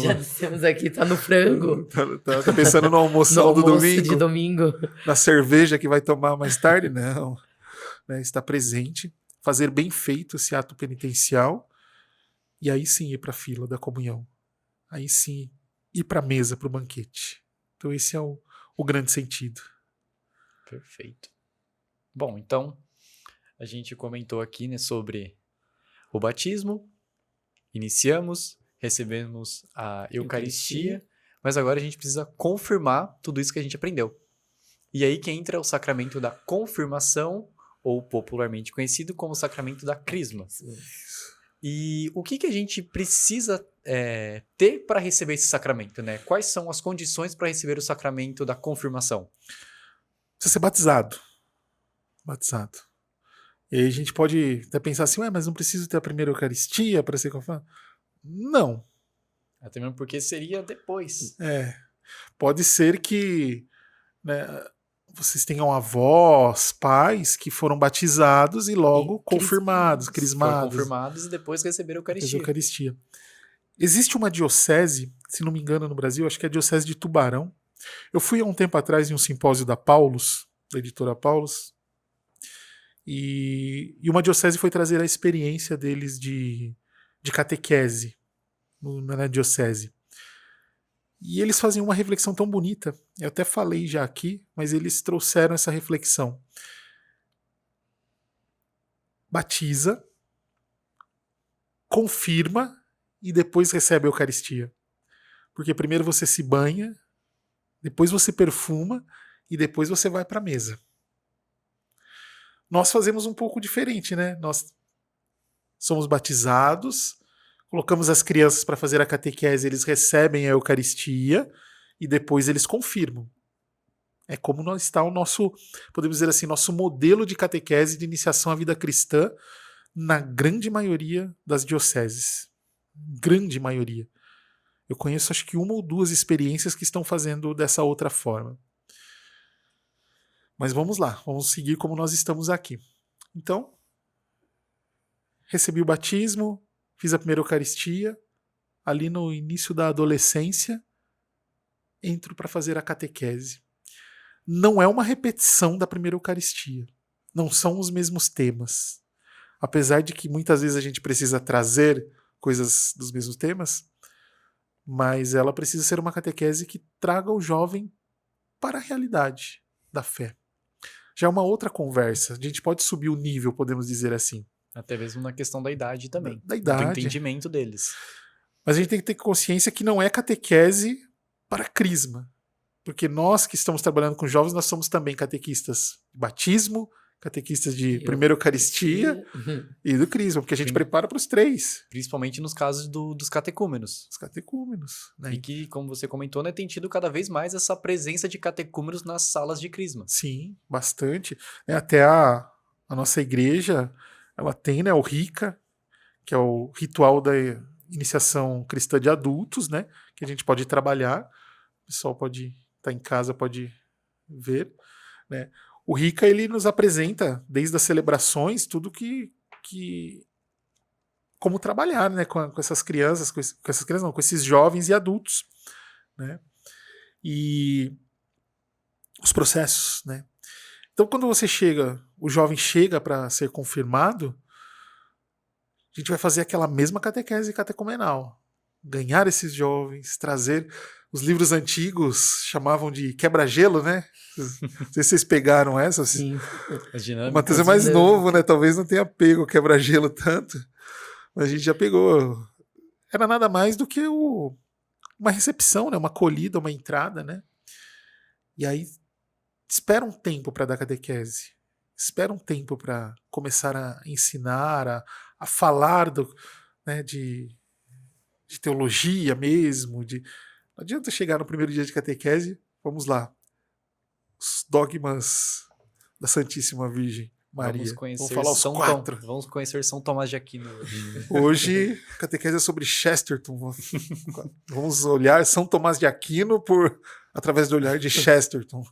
já dissemos aqui, tá no frango. Tá pensando no almoção do domingo, de domingo. na cerveja que vai tomar mais tarde? Não. Né? Estar presente, fazer bem feito esse ato penitencial e aí sim ir para a fila da comunhão. Aí sim ir para a mesa, para o banquete. Então esse é o grande sentido. Perfeito. Bom, então a gente comentou aqui, né, sobre o batismo, iniciamos, recebemos a Eucaristia, mas agora a gente precisa confirmar tudo isso que a gente aprendeu. E aí que entra o sacramento da confirmação, ou popularmente conhecido como sacramento da crisma. E o que a gente precisa ter para receber esse sacramento, né? Quais são as condições para receber o sacramento da confirmação? Precisa ser batizado. Batizado. E aí a gente pode até pensar assim, mas não preciso ter a primeira Eucaristia para ser confirmado? Não. Até mesmo porque seria depois. Pode ser que, né, vocês tenham avós, pais que foram batizados e logo confirmados, crismados. Foram confirmados e depois receberam a Eucaristia. Existe uma diocese, se não me engano no Brasil, acho que é a diocese de Tubarão. Eu fui há um tempo atrás em um simpósio da Paulus, da editora Paulus, e uma diocese foi trazer a experiência deles de catequese na diocese. E eles faziam uma reflexão tão bonita. Eu até falei já aqui, mas eles trouxeram essa reflexão. Batiza, confirma e depois recebe a Eucaristia. Porque primeiro você se banha, depois você perfuma e depois você vai para a mesa. Nós fazemos um pouco diferente, né? Nós somos batizados, colocamos as crianças para fazer a catequese, eles recebem a Eucaristia e depois eles confirmam. É como está o nosso, podemos dizer assim, nosso modelo de catequese de iniciação à vida cristã na grande maioria das dioceses. Grande maioria. Eu conheço acho que uma ou duas experiências que estão fazendo dessa outra forma. Mas vamos lá, vamos seguir como nós estamos aqui. Então, recebi o batismo, fiz a primeira Eucaristia, ali no início da adolescência, entro para fazer a catequese. Não é uma repetição da primeira Eucaristia. Não são os mesmos temas. Apesar de que muitas vezes a gente precisa trazer coisas dos mesmos temas, mas ela precisa ser uma catequese que traga o jovem para a realidade da fé. Já é uma outra conversa. A gente pode subir o nível, podemos dizer assim. Até mesmo na questão da idade também. Da idade. Do entendimento deles. Mas a gente tem que ter consciência que não é catequese para crisma. Porque nós que estamos trabalhando com jovens, nós somos também catequistas de batismo, catequistas de primeira Eucaristia e do crisma, porque a gente prepara para os 3. Principalmente nos casos dos catecúmenos. Os catecúmenos, né? E que, como você comentou, né, tem tido cada vez mais essa presença de catecúmenos nas salas de crisma. Sim, bastante. Até a nossa igreja, ela tem, né, o RICA, que é o ritual da iniciação cristã de adultos, né, que a gente pode trabalhar. O pessoal pode estar em casa, pode ver, né. O RICA, ele nos apresenta, desde as celebrações, tudo que como trabalhar, né, com essas crianças, com essas crianças não, com esses jovens e adultos, né, e os processos, né. Então, quando o jovem chega para ser confirmado, a gente vai fazer aquela mesma catequese catecumenal, ganhar esses jovens, trazer os livros antigos, chamavam de quebra-gelo, né? Não sei se vocês pegaram essa. Sim. O Matheus é mais novo, né? Talvez não tenha pego o quebra-gelo tanto, mas a gente já pegou. Era nada mais do que uma recepção, né? Uma acolhida, uma entrada, né? E aí espera um tempo para dar catequese. Espera um tempo para começar a ensinar, a falar né, de teologia mesmo. Não adianta chegar no primeiro dia de catequese, vamos lá, os dogmas da Santíssima Virgem Maria. Vamos falar os 4. Vamos conhecer São Tomás de Aquino. Hoje, a catequese é sobre Chesterton. Vamos olhar São Tomás de Aquino através do olhar de Chesterton.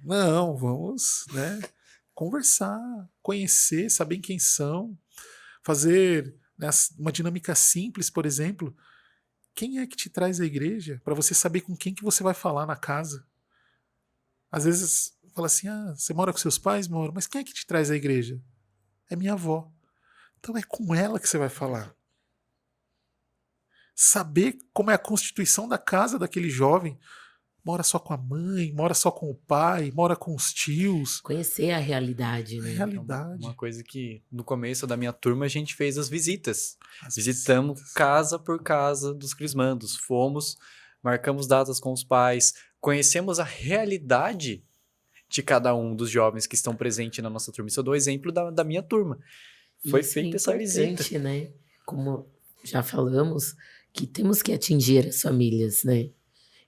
Não, vamos, né, conversar, conhecer, saber quem são, fazer, né, uma dinâmica simples, por exemplo. Quem é que te traz à igreja? Para você saber com quem que você vai falar na casa. Às vezes fala assim, você mora com seus pais? Moro. Mas quem é que te traz à igreja? É minha avó. Então é com ela que você vai falar. Saber como é a constituição da casa daquele jovem. Mora só com a mãe, mora só com o pai, mora com os tios. Conhecer a realidade, né? A realidade. Uma coisa que no começo da minha turma a gente fez as visitas. Visitamos casa por casa dos crismandos. Fomos, marcamos datas com os pais, conhecemos a realidade de cada um dos jovens que estão presentes na nossa turma. Isso eu dou exemplo da minha turma. Foi feita essa visita. Né? Como já falamos, que temos que atingir as famílias, né?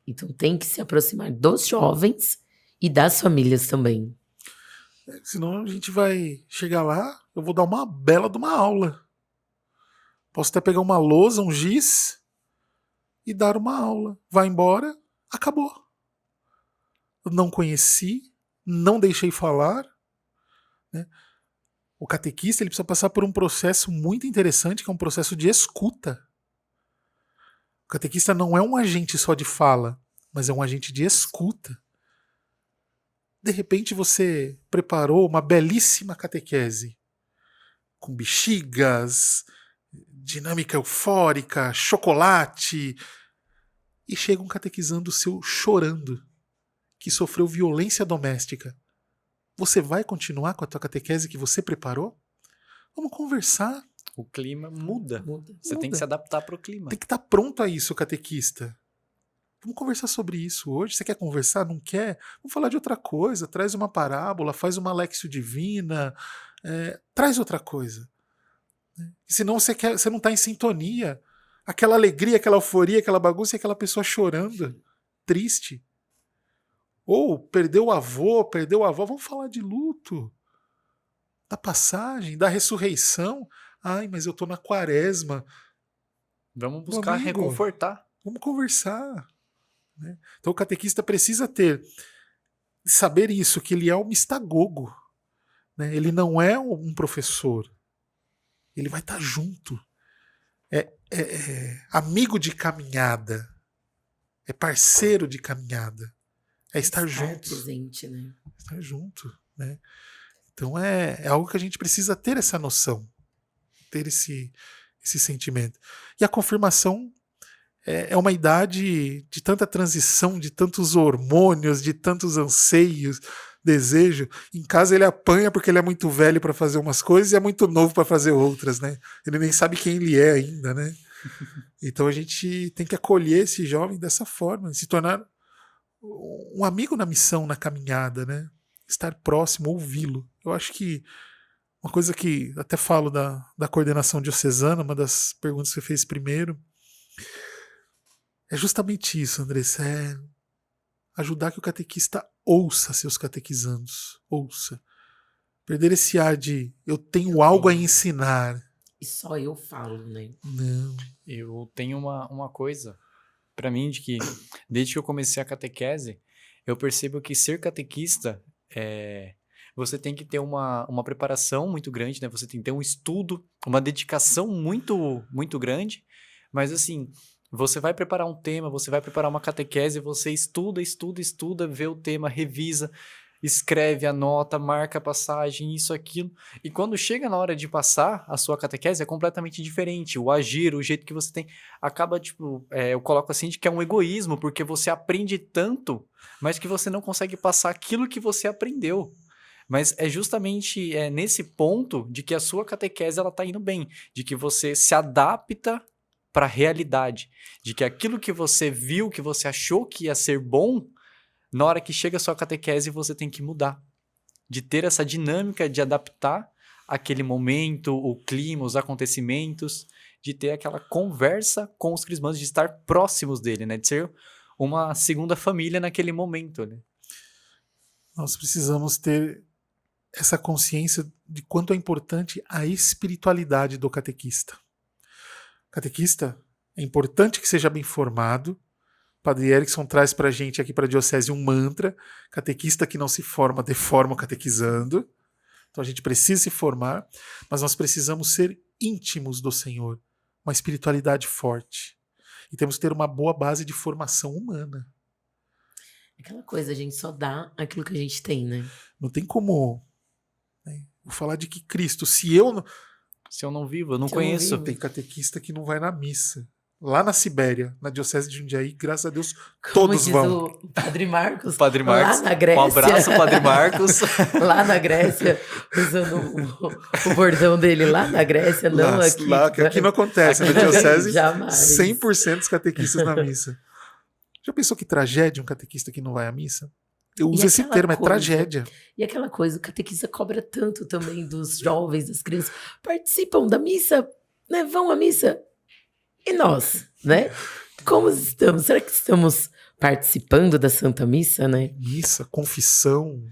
Então tem que se aproximar dos jovens e das famílias também. Senão a gente vai chegar lá, eu vou dar uma bela de uma aula. Posso até pegar uma lousa, um giz e dar uma aula. Vai embora, acabou. Eu não conheci, não deixei falar, né? O catequista ele precisa passar por um processo muito interessante, que é um processo de escuta. O catequista não é um agente só de fala, mas é um agente de escuta. De repente você preparou uma belíssima catequese, com bexigas, dinâmica eufórica, chocolate, e chega um catequizando seu chorando, que sofreu violência doméstica. Você vai continuar com a tua catequese que você preparou? Vamos conversar. O clima muda. Você tem que se adaptar para o clima. Tem que estar pronto a isso, catequista. Vamos conversar sobre isso hoje. Você quer conversar? Não quer? Vamos falar de outra coisa. Traz uma parábola, faz uma Lexio Divina, traz outra coisa. Senão você não está em sintonia. Aquela alegria, aquela euforia, aquela bagunça e aquela pessoa chorando, triste. Ou perdeu o avô, perdeu a avó. Vamos falar de luto, da passagem, da ressurreição. Ai, mas eu estou na quaresma. Vamos buscar reconfortar. Vamos conversar. Né? Então o catequista precisa saber isso, que ele é um mistagogo. Né? Ele não é um professor. Ele vai estar junto. é amigo de caminhada, é parceiro de caminhada, é estar junto. presente, né? Estar junto, né? Então é algo que a gente precisa ter essa noção, ter esse sentimento. E a confirmação é uma idade de tanta transição, de tantos hormônios, de tantos anseios, desejo. Em casa ele apanha porque ele é muito velho para fazer umas coisas e é muito novo para fazer outras, né? Ele nem sabe quem ele é ainda, né? Então a gente tem que acolher esse jovem dessa forma, se tornar um amigo na missão, na caminhada, né? Estar próximo, ouvi-lo. Eu acho que uma coisa que até falo da coordenação diocesana, uma das perguntas que você fez primeiro, é justamente isso, Andressa, é ajudar que o catequista ouça seus catequizandos, ouça. Perder esse ar de eu tenho algo a ensinar. E só eu falo, né? Não. Eu tenho uma coisa pra mim de que, desde que eu comecei a catequese, eu percebo que ser catequista, você tem que ter uma preparação muito grande, né? Você tem que ter um estudo, uma dedicação muito, muito grande, mas assim, você vai preparar um tema, você vai preparar uma catequese, você estuda, vê o tema, revisa, escreve, anota, marca a passagem, isso, aquilo. E quando chega na hora de passar a sua catequese, é completamente diferente. O agir, o jeito que você tem, acaba, tipo, eu coloco assim, de que é um egoísmo, porque você aprende tanto, mas que você não consegue passar aquilo que você aprendeu. Mas é justamente nesse ponto de que a sua catequese ela tá indo bem, de que você se adapta para a realidade, de que aquilo que você viu, que você achou que ia ser bom, na hora que chega a sua catequese você tem que mudar, de ter essa dinâmica de adaptar aquele momento, o clima, os acontecimentos, de ter aquela conversa com os crismandos, de estar próximos dele, né, de ser uma segunda família naquele momento, né? Nós precisamos ter essa consciência de quanto é importante a espiritualidade do catequista. Catequista, é importante que seja bem formado. Padre Erickson traz pra gente aqui para a Diocese um mantra: catequista que não se forma, deforma o catequizando. Então a gente precisa se formar, mas nós precisamos ser íntimos do Senhor, uma espiritualidade forte. E temos que ter uma boa base de formação humana. Aquela coisa, a gente só dá aquilo que a gente tem, né? Não tem como, né, vou falar de que Cristo, se eu não vivo, eu não Se eu não conheço. vivo. Tem catequista que não vai na missa. Lá na Sibéria, na Diocese de Jundiaí, graças a Deus, Como todos diz vão. o Padre Marcos, Padre Marcos, lá na Grécia. um abraço, Padre Marcos. Lá na Grécia, usando o bordão dele lá na Grécia, não aqui. Lá, que aqui não acontece, na Diocese, Jamais. 100% dos catequistas na missa. Já pensou que tragédia um catequista que não vai à missa? Eu uso esse aquela termo, é coisa- tragédia. E aquela coisa, o catequista cobra tanto também dos jovens, das crianças. Participam da missa, né? Vão à missa. E nós, né? Como estamos? Será que estamos participando da Santa Missa, né? Missa, confissão,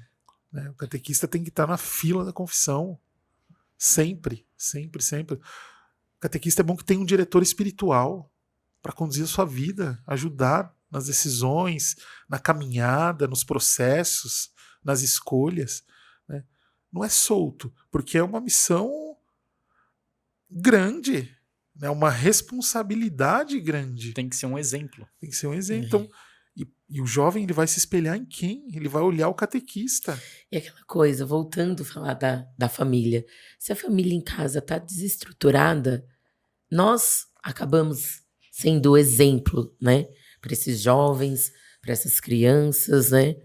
né? O catequista tem que estar na fila da confissão. Sempre, sempre, sempre. O catequista é bom que tenha um diretor espiritual para conduzir a sua vida, ajudar nas decisões, na caminhada, nos processos, nas escolhas, né? Não é solto, porque é uma missão grande, né? Uma responsabilidade grande. Tem que ser um exemplo. Tem que ser um exemplo. Então, e o jovem ele vai se espelhar em quem? Ele vai olhar o catequista. E aquela coisa, voltando a falar da família. Se a família em casa está desestruturada, nós acabamos sendo o exemplo, né? Para esses jovens, para essas crianças, né?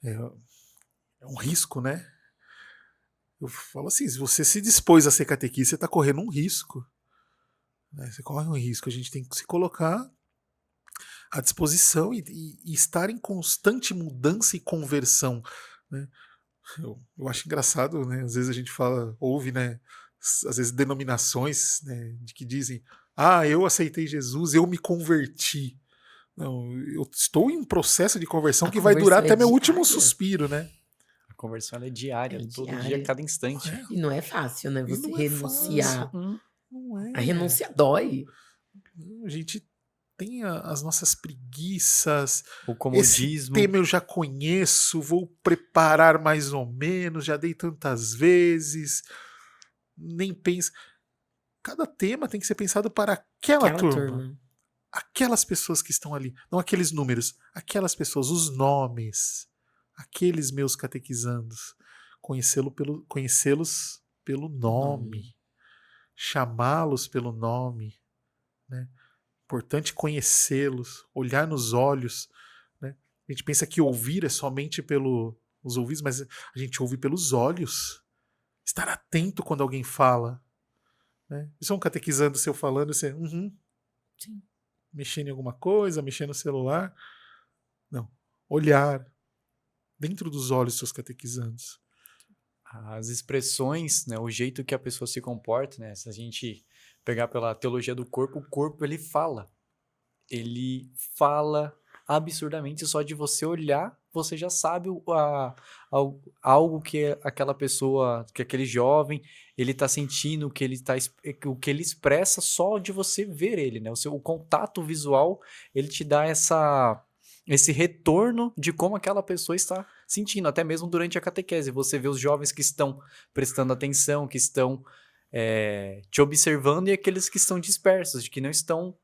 É um risco, né? Eu falo assim, se você se dispôs a ser catequista, você está correndo um risco, né? Você corre um risco. A gente tem que se colocar à disposição e estar em constante mudança e conversão, né? Eu acho engraçado, né? Às vezes a gente ouve, né? Às vezes denominações, né? De que dizem: ah, eu aceitei Jesus, eu me converti. Não, eu estou em um processo de conversão que vai durar até meu último suspiro, né? A conversão ela é diária, É todo diária. dia, cada instante. É. E não é fácil, né? E Você não é renunciar. fácil. Não é. A renúncia dói. A gente tem as nossas preguiças. O Esse comodismo. tema eu já conheço, vou preparar mais ou menos, já dei tantas vezes, nem penso. Cada tema tem que ser pensado para aquela Aquela turma. Aquelas pessoas que estão ali. Não aqueles números. Aquelas pessoas, os nomes. Aqueles meus catequizandos. Conhecê-los pelo nome. Chamá-los pelo nome. Né? Importante conhecê-los. Olhar nos olhos. Né? A gente pensa que ouvir é somente pelos ouvidos, mas a gente ouve pelos olhos. Estar atento quando alguém fala. Né? Isso é um catequizando seu falando, você Sim. mexendo em alguma coisa, mexendo no celular. Não. Olhar dentro dos olhos dos seus catequizandos. As expressões, né, o jeito que a pessoa se comporta, né, se a gente pegar pela teologia do corpo, o corpo ele fala. Ele fala absurdamente, só de você olhar, você já sabe algo que aquela pessoa, que aquele jovem, ele tá sentindo, o que ele expressa só de você ver ele, né? O contato visual, ele te dá esse retorno de como aquela pessoa está sentindo, até mesmo durante a catequese. Você vê os jovens que estão prestando atenção, que estão te observando, e aqueles que estão dispersos, de que não estão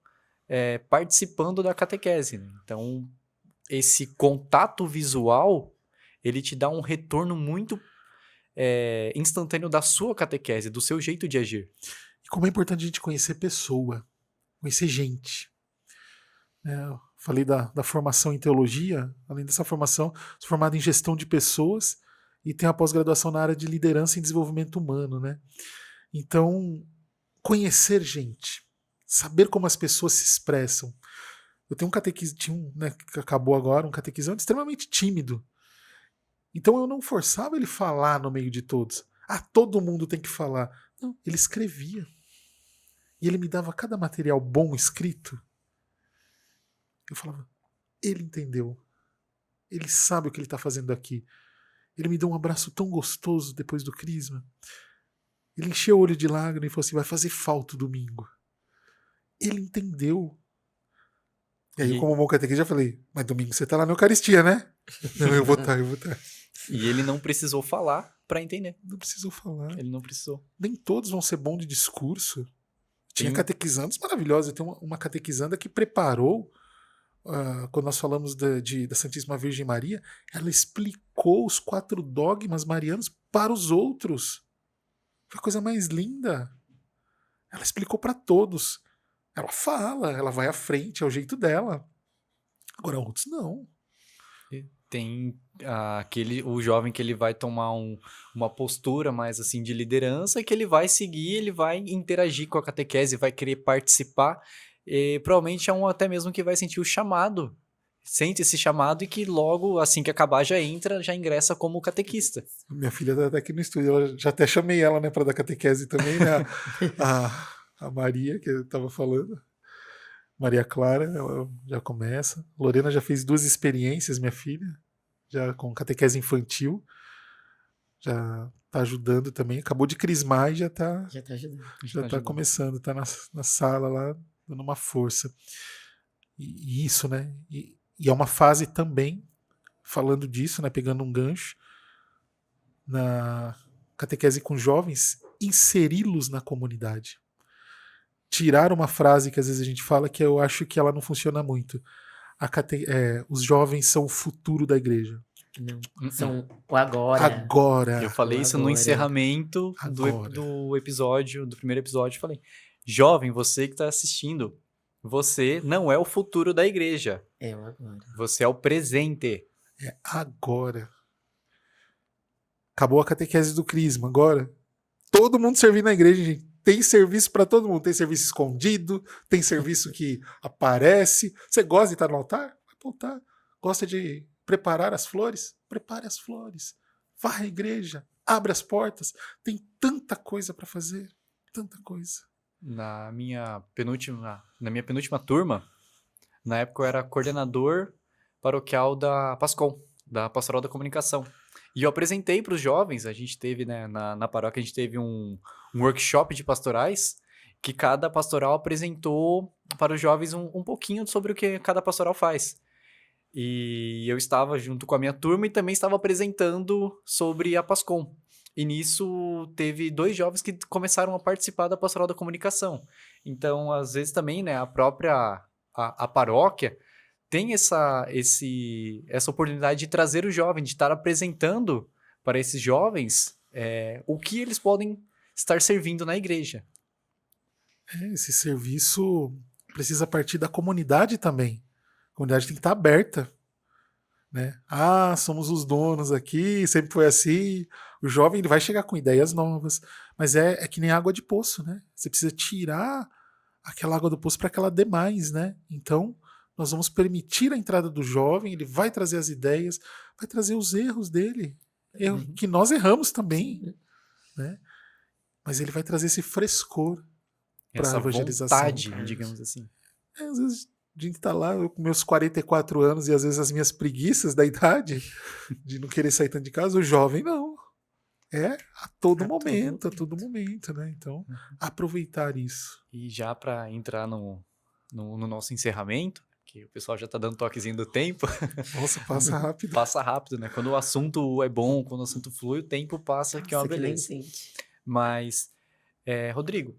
participando da catequese. Né? Então, esse contato visual, ele te dá um retorno muito instantâneo da sua catequese, do seu jeito de agir. E como é importante a gente conhecer pessoa, conhecer gente. Eu falei da formação em teologia, além dessa formação, sou formado em gestão de pessoas e tenho a pós-graduação na área de liderança e desenvolvimento humano. Né? Então, conhecer gente, saber como as pessoas se expressam. Eu tenho um catequizão, né, que acabou agora, um catequizão extremamente tímido. Então eu não forçava ele falar no meio de todos. Todo mundo tem que falar. Não, ele escrevia. E ele me dava cada material bom escrito. Eu falava, ele entendeu. Ele sabe o que ele está fazendo aqui. Ele me deu um abraço tão gostoso depois do crisma. Ele encheu o olho de lágrimas e falou assim, vai fazer falta domingo. Ele entendeu. E aí, como bom catequista, já falei, mas domingo você tá lá na Eucaristia, né? Não, eu vou estar. E ele não precisou falar para entender. Não precisou falar. Ele não precisou. Nem todos vão ser bons de discurso. Tinha catequizandos maravilhosos. Eu tenho uma catequizanda que preparou, quando nós falamos da Santíssima Virgem Maria, ela explicou os 4 dogmas marianos para os outros. Foi a coisa mais linda. Ela explicou para todos. Ela fala, ela vai à frente, é o jeito dela. Agora outros não. Tem o jovem que ele vai tomar uma postura mais assim de liderança, que ele vai seguir, ele vai interagir com a catequese, vai querer participar, e provavelmente é até mesmo que vai sentir o chamado, sente esse chamado e que logo, assim que acabar, já ingressa como catequista. Minha filha tá até aqui no estúdio, eu já até chamei ela, né, para dar catequese também, né? A Maria, que eu estava falando, Maria Clara, ela já começa. Lorena já fez 2 experiências, minha filha, já com catequese infantil, já tá ajudando também. Acabou de crismar e já tá ajudando. Já tá começando, tá na sala lá, dando uma força. E isso, né? E é uma fase também, falando disso, né, pegando um gancho, na catequese com jovens, inseri-los na comunidade. Tirar uma frase que às vezes a gente fala que eu acho que ela não funciona muito. Os jovens são o futuro da igreja. Não, são o agora. Agora. Eu falei isso no encerramento do episódio, do primeiro episódio. Falei, jovem, você que está assistindo, você não é o futuro da igreja. É o agora. Você é o presente. É agora. Acabou a catequese do crisma. Agora, todo mundo servindo na igreja, gente. Tem serviço para todo mundo. Tem serviço escondido, tem serviço que aparece. Você gosta de estar no altar? Vai para o altar. Gosta de preparar as flores? Prepare as flores. Vá à igreja. Abre as portas. Tem tanta coisa para fazer. Tanta coisa. Na minha penúltima turma, na época eu era coordenador paroquial da PASCOM, da Pastoral da Comunicação. E eu apresentei para os jovens, a gente teve, né, na paróquia, a gente teve um workshop de pastorais, que cada pastoral apresentou para os jovens um pouquinho sobre o que cada pastoral faz. E eu estava junto com a minha turma e também estava apresentando sobre a PASCOM. E nisso teve 2 jovens que começaram a participar da Pastoral da Comunicação. Então, às vezes também, né, a própria a paróquia tem essa oportunidade de trazer o jovem, de estar apresentando para esses jovens o que eles podem estar servindo na igreja. Esse serviço precisa partir da comunidade também. A comunidade tem que estar aberta, né? Ah, somos os donos aqui, sempre foi assim. O jovem ele vai chegar com ideias novas, mas é que nem água de poço, né? Você precisa tirar aquela água do poço para que ela dê mais, né? Então, nós vamos permitir a entrada do jovem, ele vai trazer as ideias, vai trazer os erros dele, erro que nós erramos também, né? Mas ele vai trazer esse frescor para a Essa evangelização. vontade, digamos assim. Às vezes a gente tá lá, eu com meus 44 anos e às vezes as minhas preguiças da idade de não querer sair tanto de casa, o jovem não. É a todo momento, né? Então, aproveitar isso. E já para entrar no nosso encerramento, que o pessoal já tá dando toquezinho do tempo, Nossa, passa rápido. passa rápido, né? Quando o assunto é bom, quando o assunto flui, o tempo passa, que é uma Nossa, que nem beleza. sente. Mas, Rodrigo,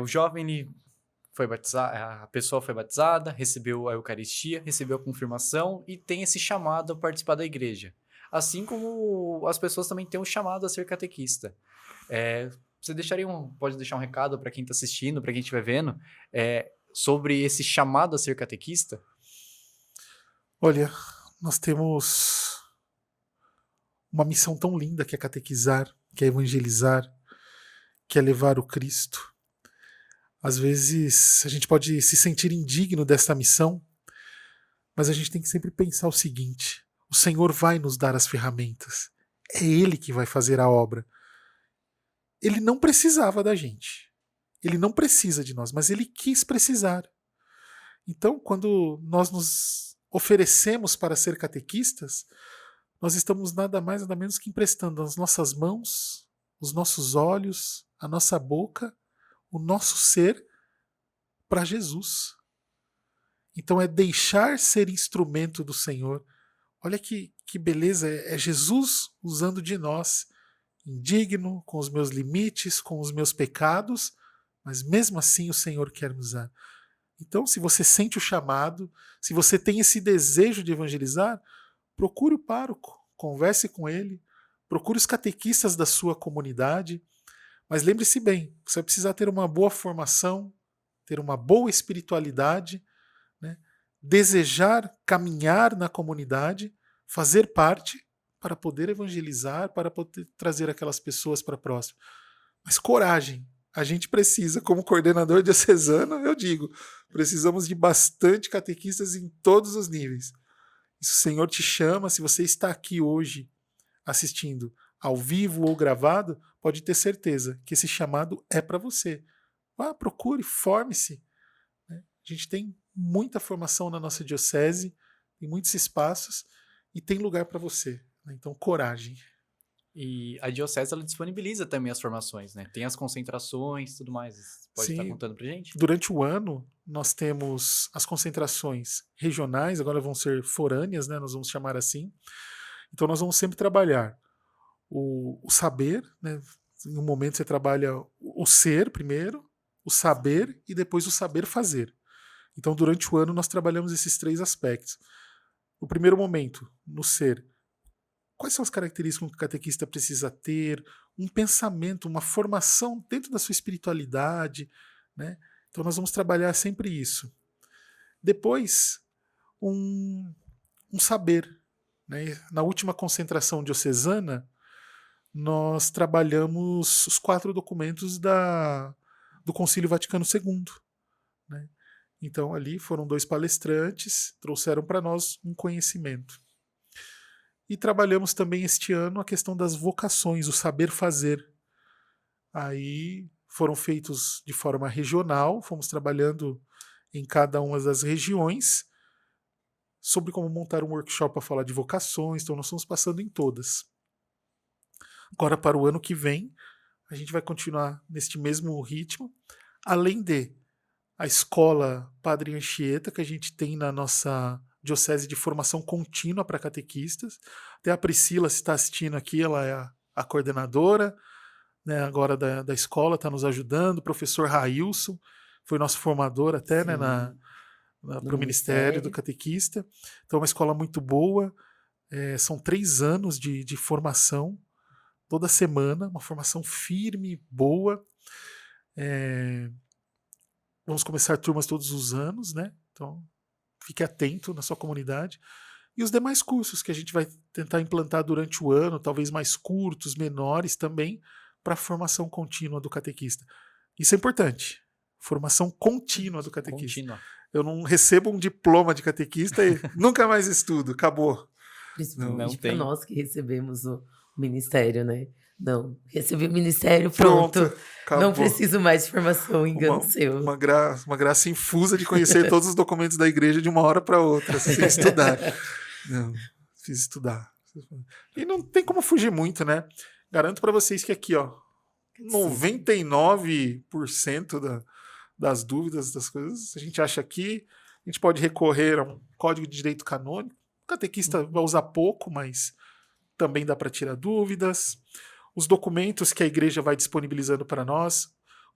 o jovem ele foi batizado, a pessoa foi batizada, recebeu a Eucaristia, recebeu a confirmação e tem esse chamado a participar da igreja. Assim como as pessoas também têm um chamado a ser catequista. Você pode deixar um recado para quem está assistindo, para quem estiver vendo, sobre esse chamado a ser catequista? Olha, nós temos uma missão tão linda que é catequizar, que é evangelizar, que é levar o Cristo. Às vezes a gente pode se sentir indigno dessa missão, mas a gente tem que sempre pensar o seguinte: o Senhor vai nos dar as ferramentas. É Ele que vai fazer a obra. Ele não precisava da gente. Ele não precisa de nós, mas Ele quis precisar. Então, quando nós nos oferecemos para ser catequistas, nós estamos nada mais nada menos que emprestando as nossas mãos, os nossos olhos, a nossa boca, o nosso ser para Jesus. Então é deixar ser instrumento do Senhor. Olha que beleza, é Jesus usando de nós, indigno, com os meus limites, com os meus pecados, mas mesmo assim o Senhor quer me usar. Então, se você sente o chamado, se você tem esse desejo de evangelizar, procure o pároco, converse com ele, procure os catequistas da sua comunidade, mas lembre-se bem, você vai precisar ter uma boa formação, ter uma boa espiritualidade, né? Desejar caminhar na comunidade, fazer parte para poder evangelizar, para poder trazer aquelas pessoas para próximo. Mas coragem, a gente precisa, como coordenador diocesano, eu digo, precisamos de bastante catequistas em todos os níveis. E se o Senhor te chama, se você está aqui hoje assistindo ao vivo ou gravado, pode ter certeza que esse chamado é para você. Vá, procure, forme-se. A gente tem muita formação na nossa diocese, tem muitos espaços e tem lugar para você. Então, coragem. E a diocese ela disponibiliza também as formações, né? Tem as concentrações e tudo mais. Pode estar contando pra gente? Durante o ano, nós temos as concentrações regionais, agora vão ser forâneas, né? Nós vamos chamar assim. Então, nós vamos sempre trabalhar o saber, né? Em um momento você trabalha o ser primeiro, o saber e depois o saber fazer. Então, durante o ano, nós trabalhamos esses 3 aspectos. No primeiro momento, no ser, quais são as características que o catequista precisa ter, um pensamento, uma formação dentro da sua espiritualidade, né? Então, nós vamos trabalhar sempre isso. Depois, um saber, né? Na última concentração diocesana, nós trabalhamos os 4 documentos do Concílio Vaticano II. Né? Então, ali foram 2 palestrantes, trouxeram para nós um conhecimento. E trabalhamos também este ano a questão das vocações, o saber fazer. Aí foram feitos de forma regional, fomos trabalhando em cada uma das regiões sobre como montar um workshop para falar de vocações, então nós estamos passando em todas. Agora, para o ano que vem, a gente vai continuar neste mesmo ritmo, além de a escola Padre Anchieta, que a gente tem na nossa diocese de formação contínua para catequistas. Até a Priscila, se está assistindo aqui, ela é a coordenadora, né, agora da escola, está nos ajudando. O professor Railson foi nosso formador até, né, para o Ministério do Catequista. Então é uma escola muito boa. São 3 anos de formação, toda semana, uma formação firme, boa. Vamos começar turmas todos os anos, né? Então fique atento na sua comunidade. E os demais cursos que a gente vai tentar implantar durante o ano, talvez mais curtos, menores também, para a formação contínua do catequista. Isso é importante. Formação contínua do catequista. Contínua. Eu não recebo um diploma de catequista e nunca mais estudo, acabou. Principalmente Não para tem. nós que recebemos o ministério, né? Não, recebi o ministério, pronto. Acabou. Não preciso mais de formação, engano seu. Uma graça infusa de conhecer todos os documentos da igreja de uma hora para outra, sem estudar. Não, preciso estudar. E não tem como fugir muito, né? Garanto para vocês que aqui, ó, 99% das dúvidas, das coisas, a gente acha aqui. A gente pode recorrer a um código de direito canônico. O catequista vai usar pouco, mas também dá para tirar dúvidas. Os documentos que a igreja vai disponibilizando para nós,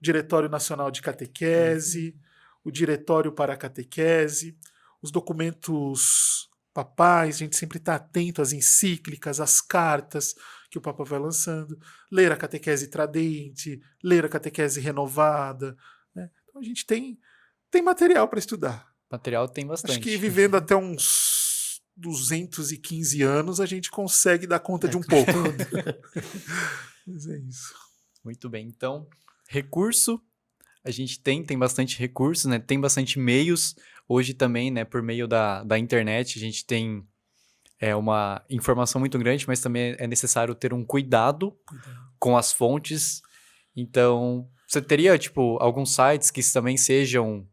o Diretório Nacional de Catequese, o Diretório para a Catequese, os documentos papais, a gente sempre está atento às encíclicas, às cartas que o Papa vai lançando, ler a Catequese Tradente, ler a Catequese Renovada, né? Então a gente tem material para estudar. Material tem bastante. Acho que vivendo até uns 215 anos, a gente consegue dar conta de um pouco. Mas é isso. Muito bem. Então, recurso, a gente tem bastante recursos, né? Tem bastante meios. Hoje também, né, por meio da internet, a gente tem uma informação muito grande, mas também é necessário ter um cuidado com as fontes. Então, você teria, tipo, alguns sites que também sejam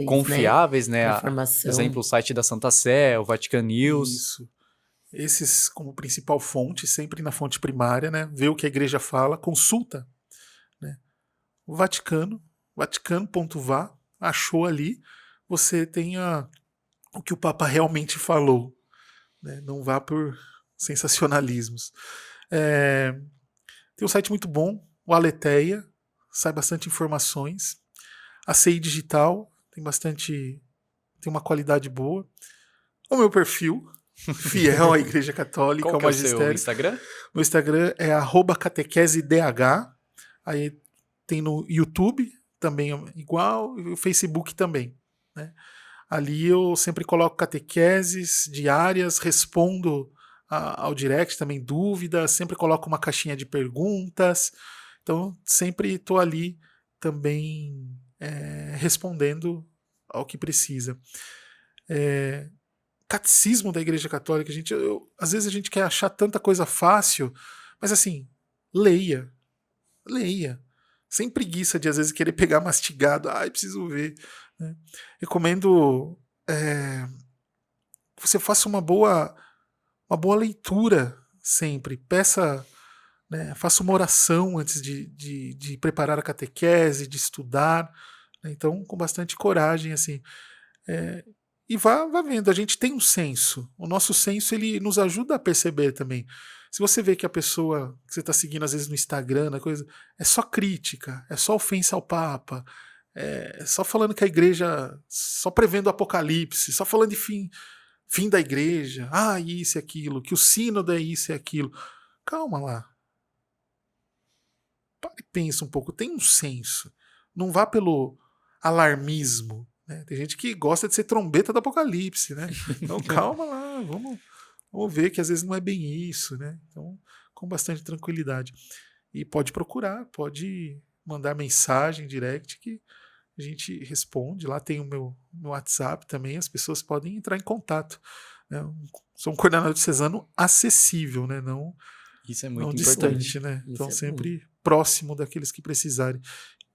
confiáveis, né? Informação. Exemplo, o site da Santa Sé, o Vatican News. Isso. Esses como principal fonte, sempre na fonte primária, né? Ver o que a igreja fala, consulta, né? O vaticano.va, achou ali, você tem o que o Papa realmente falou, né? Não vá por sensacionalismos. Tem um site muito bom, o Aletheia, sai bastante informações. A CI Digital tem uma qualidade boa. O meu perfil, fiel à Igreja Católica, Qual ao que é o seu magistério. Instagram? No Instagram é @catequesedh. Aí tem no YouTube também igual, e o Facebook também, né? Ali eu sempre coloco catequeses diárias, respondo ao direct também dúvidas, sempre coloco uma caixinha de perguntas. Então sempre estou ali também respondendo ao que precisa. Catecismo da Igreja Católica, às vezes a gente quer achar tanta coisa fácil, mas assim, leia, sem preguiça de às vezes querer pegar mastigado, preciso ver, né? Recomendo que você faça uma boa leitura sempre, peça, né, faça uma oração antes de preparar a catequese, de estudar, né? Então com bastante coragem, assim, e vá vendo, a gente tem um senso. O nosso senso, ele nos ajuda a perceber também. Se você vê que a pessoa que você está seguindo, às vezes no Instagram, é só crítica, é só ofensa ao Papa, é só falando que a igreja, só prevendo o apocalipse, só falando de fim da igreja, isso e aquilo, que o sínodo é isso e aquilo. Calma lá. Para e pensa um pouco, tem um senso. Não vá pelo alarmismo. Tem gente que gosta de ser trombeta do apocalipse, né? Então calma lá, vamos ver que às vezes não é bem isso, né? Então, com bastante tranquilidade. E pode procurar, pode mandar mensagem direct que a gente responde. Lá tem o meu WhatsApp também, as pessoas podem entrar em contato, né? Sou um coordenador diocesano acessível, né? Não, isso é muito não importante, distante, né? Isso Então sempre muito próximo daqueles que precisarem.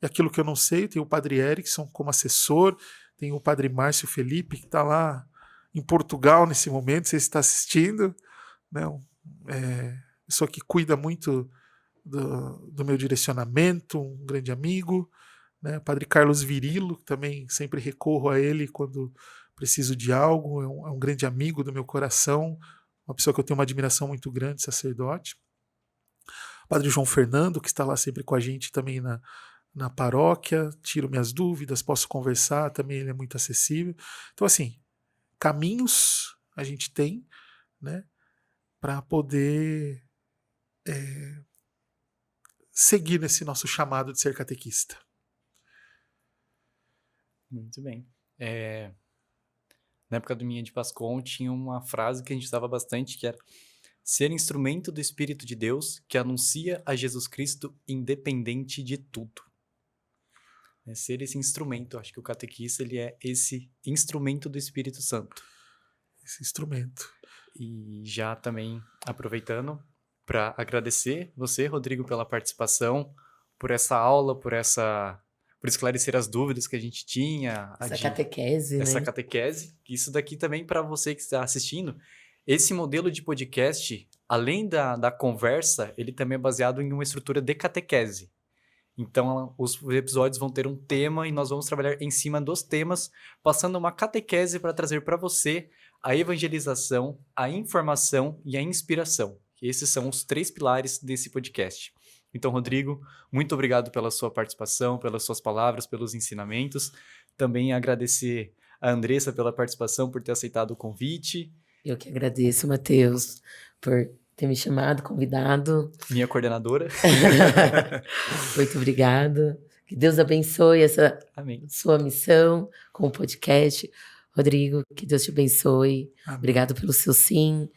E aquilo que eu não sei, tem o Padre Erickson como assessor, tem o Padre Márcio Felipe, que está lá em Portugal nesse momento, você está assistindo, né? Pessoa que cuida muito do meu direcionamento, um grande amigo, né? O Padre Carlos Virilo, também sempre recorro a ele quando preciso de algo, é um grande amigo do meu coração, uma pessoa que eu tenho uma admiração muito grande, sacerdote. Padre João Fernando, que está lá sempre com a gente também na paróquia, tiro minhas dúvidas, posso conversar, também ele é muito acessível. Então, assim, caminhos a gente tem, né, para poder seguir nesse nosso chamado de ser catequista. Muito bem. Na época do Minha de Pascom tinha uma frase que a gente usava bastante, que era ser instrumento do Espírito de Deus que anuncia a Jesus Cristo independente de tudo. Ser esse instrumento. Acho que o catequista ele é esse instrumento do Espírito Santo. Esse instrumento. E já também aproveitando para agradecer você, Rodrigo, pela participação, por essa aula, por esclarecer as dúvidas que a gente tinha. Essa catequese, essa né? catequese. Isso daqui também para você que está assistindo. Esse modelo de podcast, além da conversa, ele também é baseado em uma estrutura de catequese. Então, os episódios vão ter um tema e nós vamos trabalhar em cima dos temas, passando uma catequese para trazer para você a evangelização, a informação e a inspiração. Esses são os 3 pilares desse podcast. Então, Rodrigo, muito obrigado pela sua participação, pelas suas palavras, pelos ensinamentos. Também agradecer a Andressa pela participação, por ter aceitado o convite. Eu que agradeço, Matheus, por ter me chamado, convidado. Minha coordenadora. Muito obrigado. Que Deus abençoe essa Amém. sua missão com o podcast. Rodrigo, que Deus te abençoe. Amém. Obrigado pelo seu sim.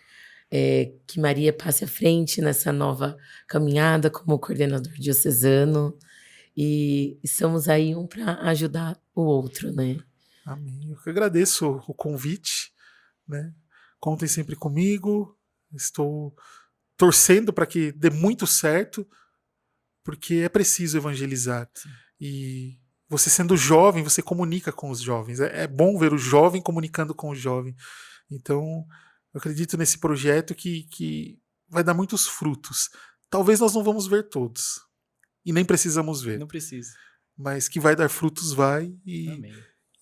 Que Maria passe à frente nessa nova caminhada como coordenador diocesano. E estamos aí um para ajudar o outro, né? Amém. Eu que agradeço o convite, né? Contem sempre comigo. Estou torcendo para que dê muito certo, porque é preciso evangelizar. Sim. E você sendo jovem, você comunica com os jovens. É bom ver o jovem comunicando com o jovem. Então, eu acredito nesse projeto que vai dar muitos frutos. Talvez nós não vamos ver todos. E nem precisamos ver. Não precisa. Mas que vai dar frutos, vai. Amém.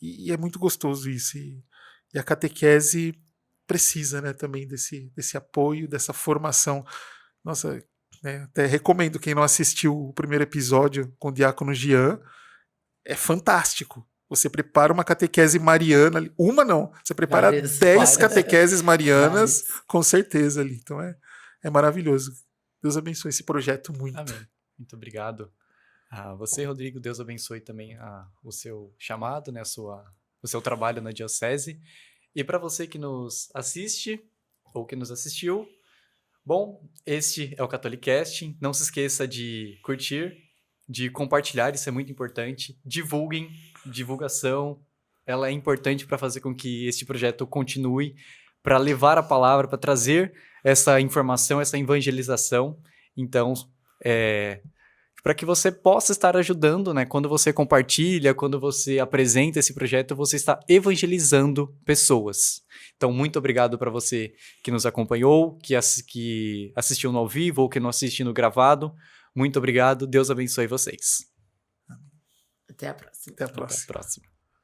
E é muito gostoso isso. E a catequese precisa, né, também desse apoio, dessa formação. Nossa, né, até recomendo quem não assistiu o primeiro episódio com o diácono Jean. É fantástico. Você prepara uma catequese mariana ali. Uma não, você prepara 10 catequeses marianas, com certeza ali. Então é maravilhoso. Deus abençoe esse projeto muito. Amém. Muito obrigado a você, Rodrigo. Deus abençoe também o seu chamado, né, o seu trabalho na diocese. E para você que nos assiste ou que nos assistiu, bom, este é o Catolicast. Não se esqueça de curtir, de compartilhar, isso é muito importante. Divulguem, divulgação, ela é importante para fazer com que este projeto continue, para levar a palavra, para trazer essa informação, essa evangelização. Então, para que você possa estar ajudando, né? Quando você compartilha, quando você apresenta esse projeto, você está evangelizando pessoas. Então, muito obrigado para você que nos acompanhou, que assistiu no ao vivo ou que não assistiu no gravado. Muito obrigado. Deus abençoe vocês. Até a próxima. Até a próxima. Até a próxima.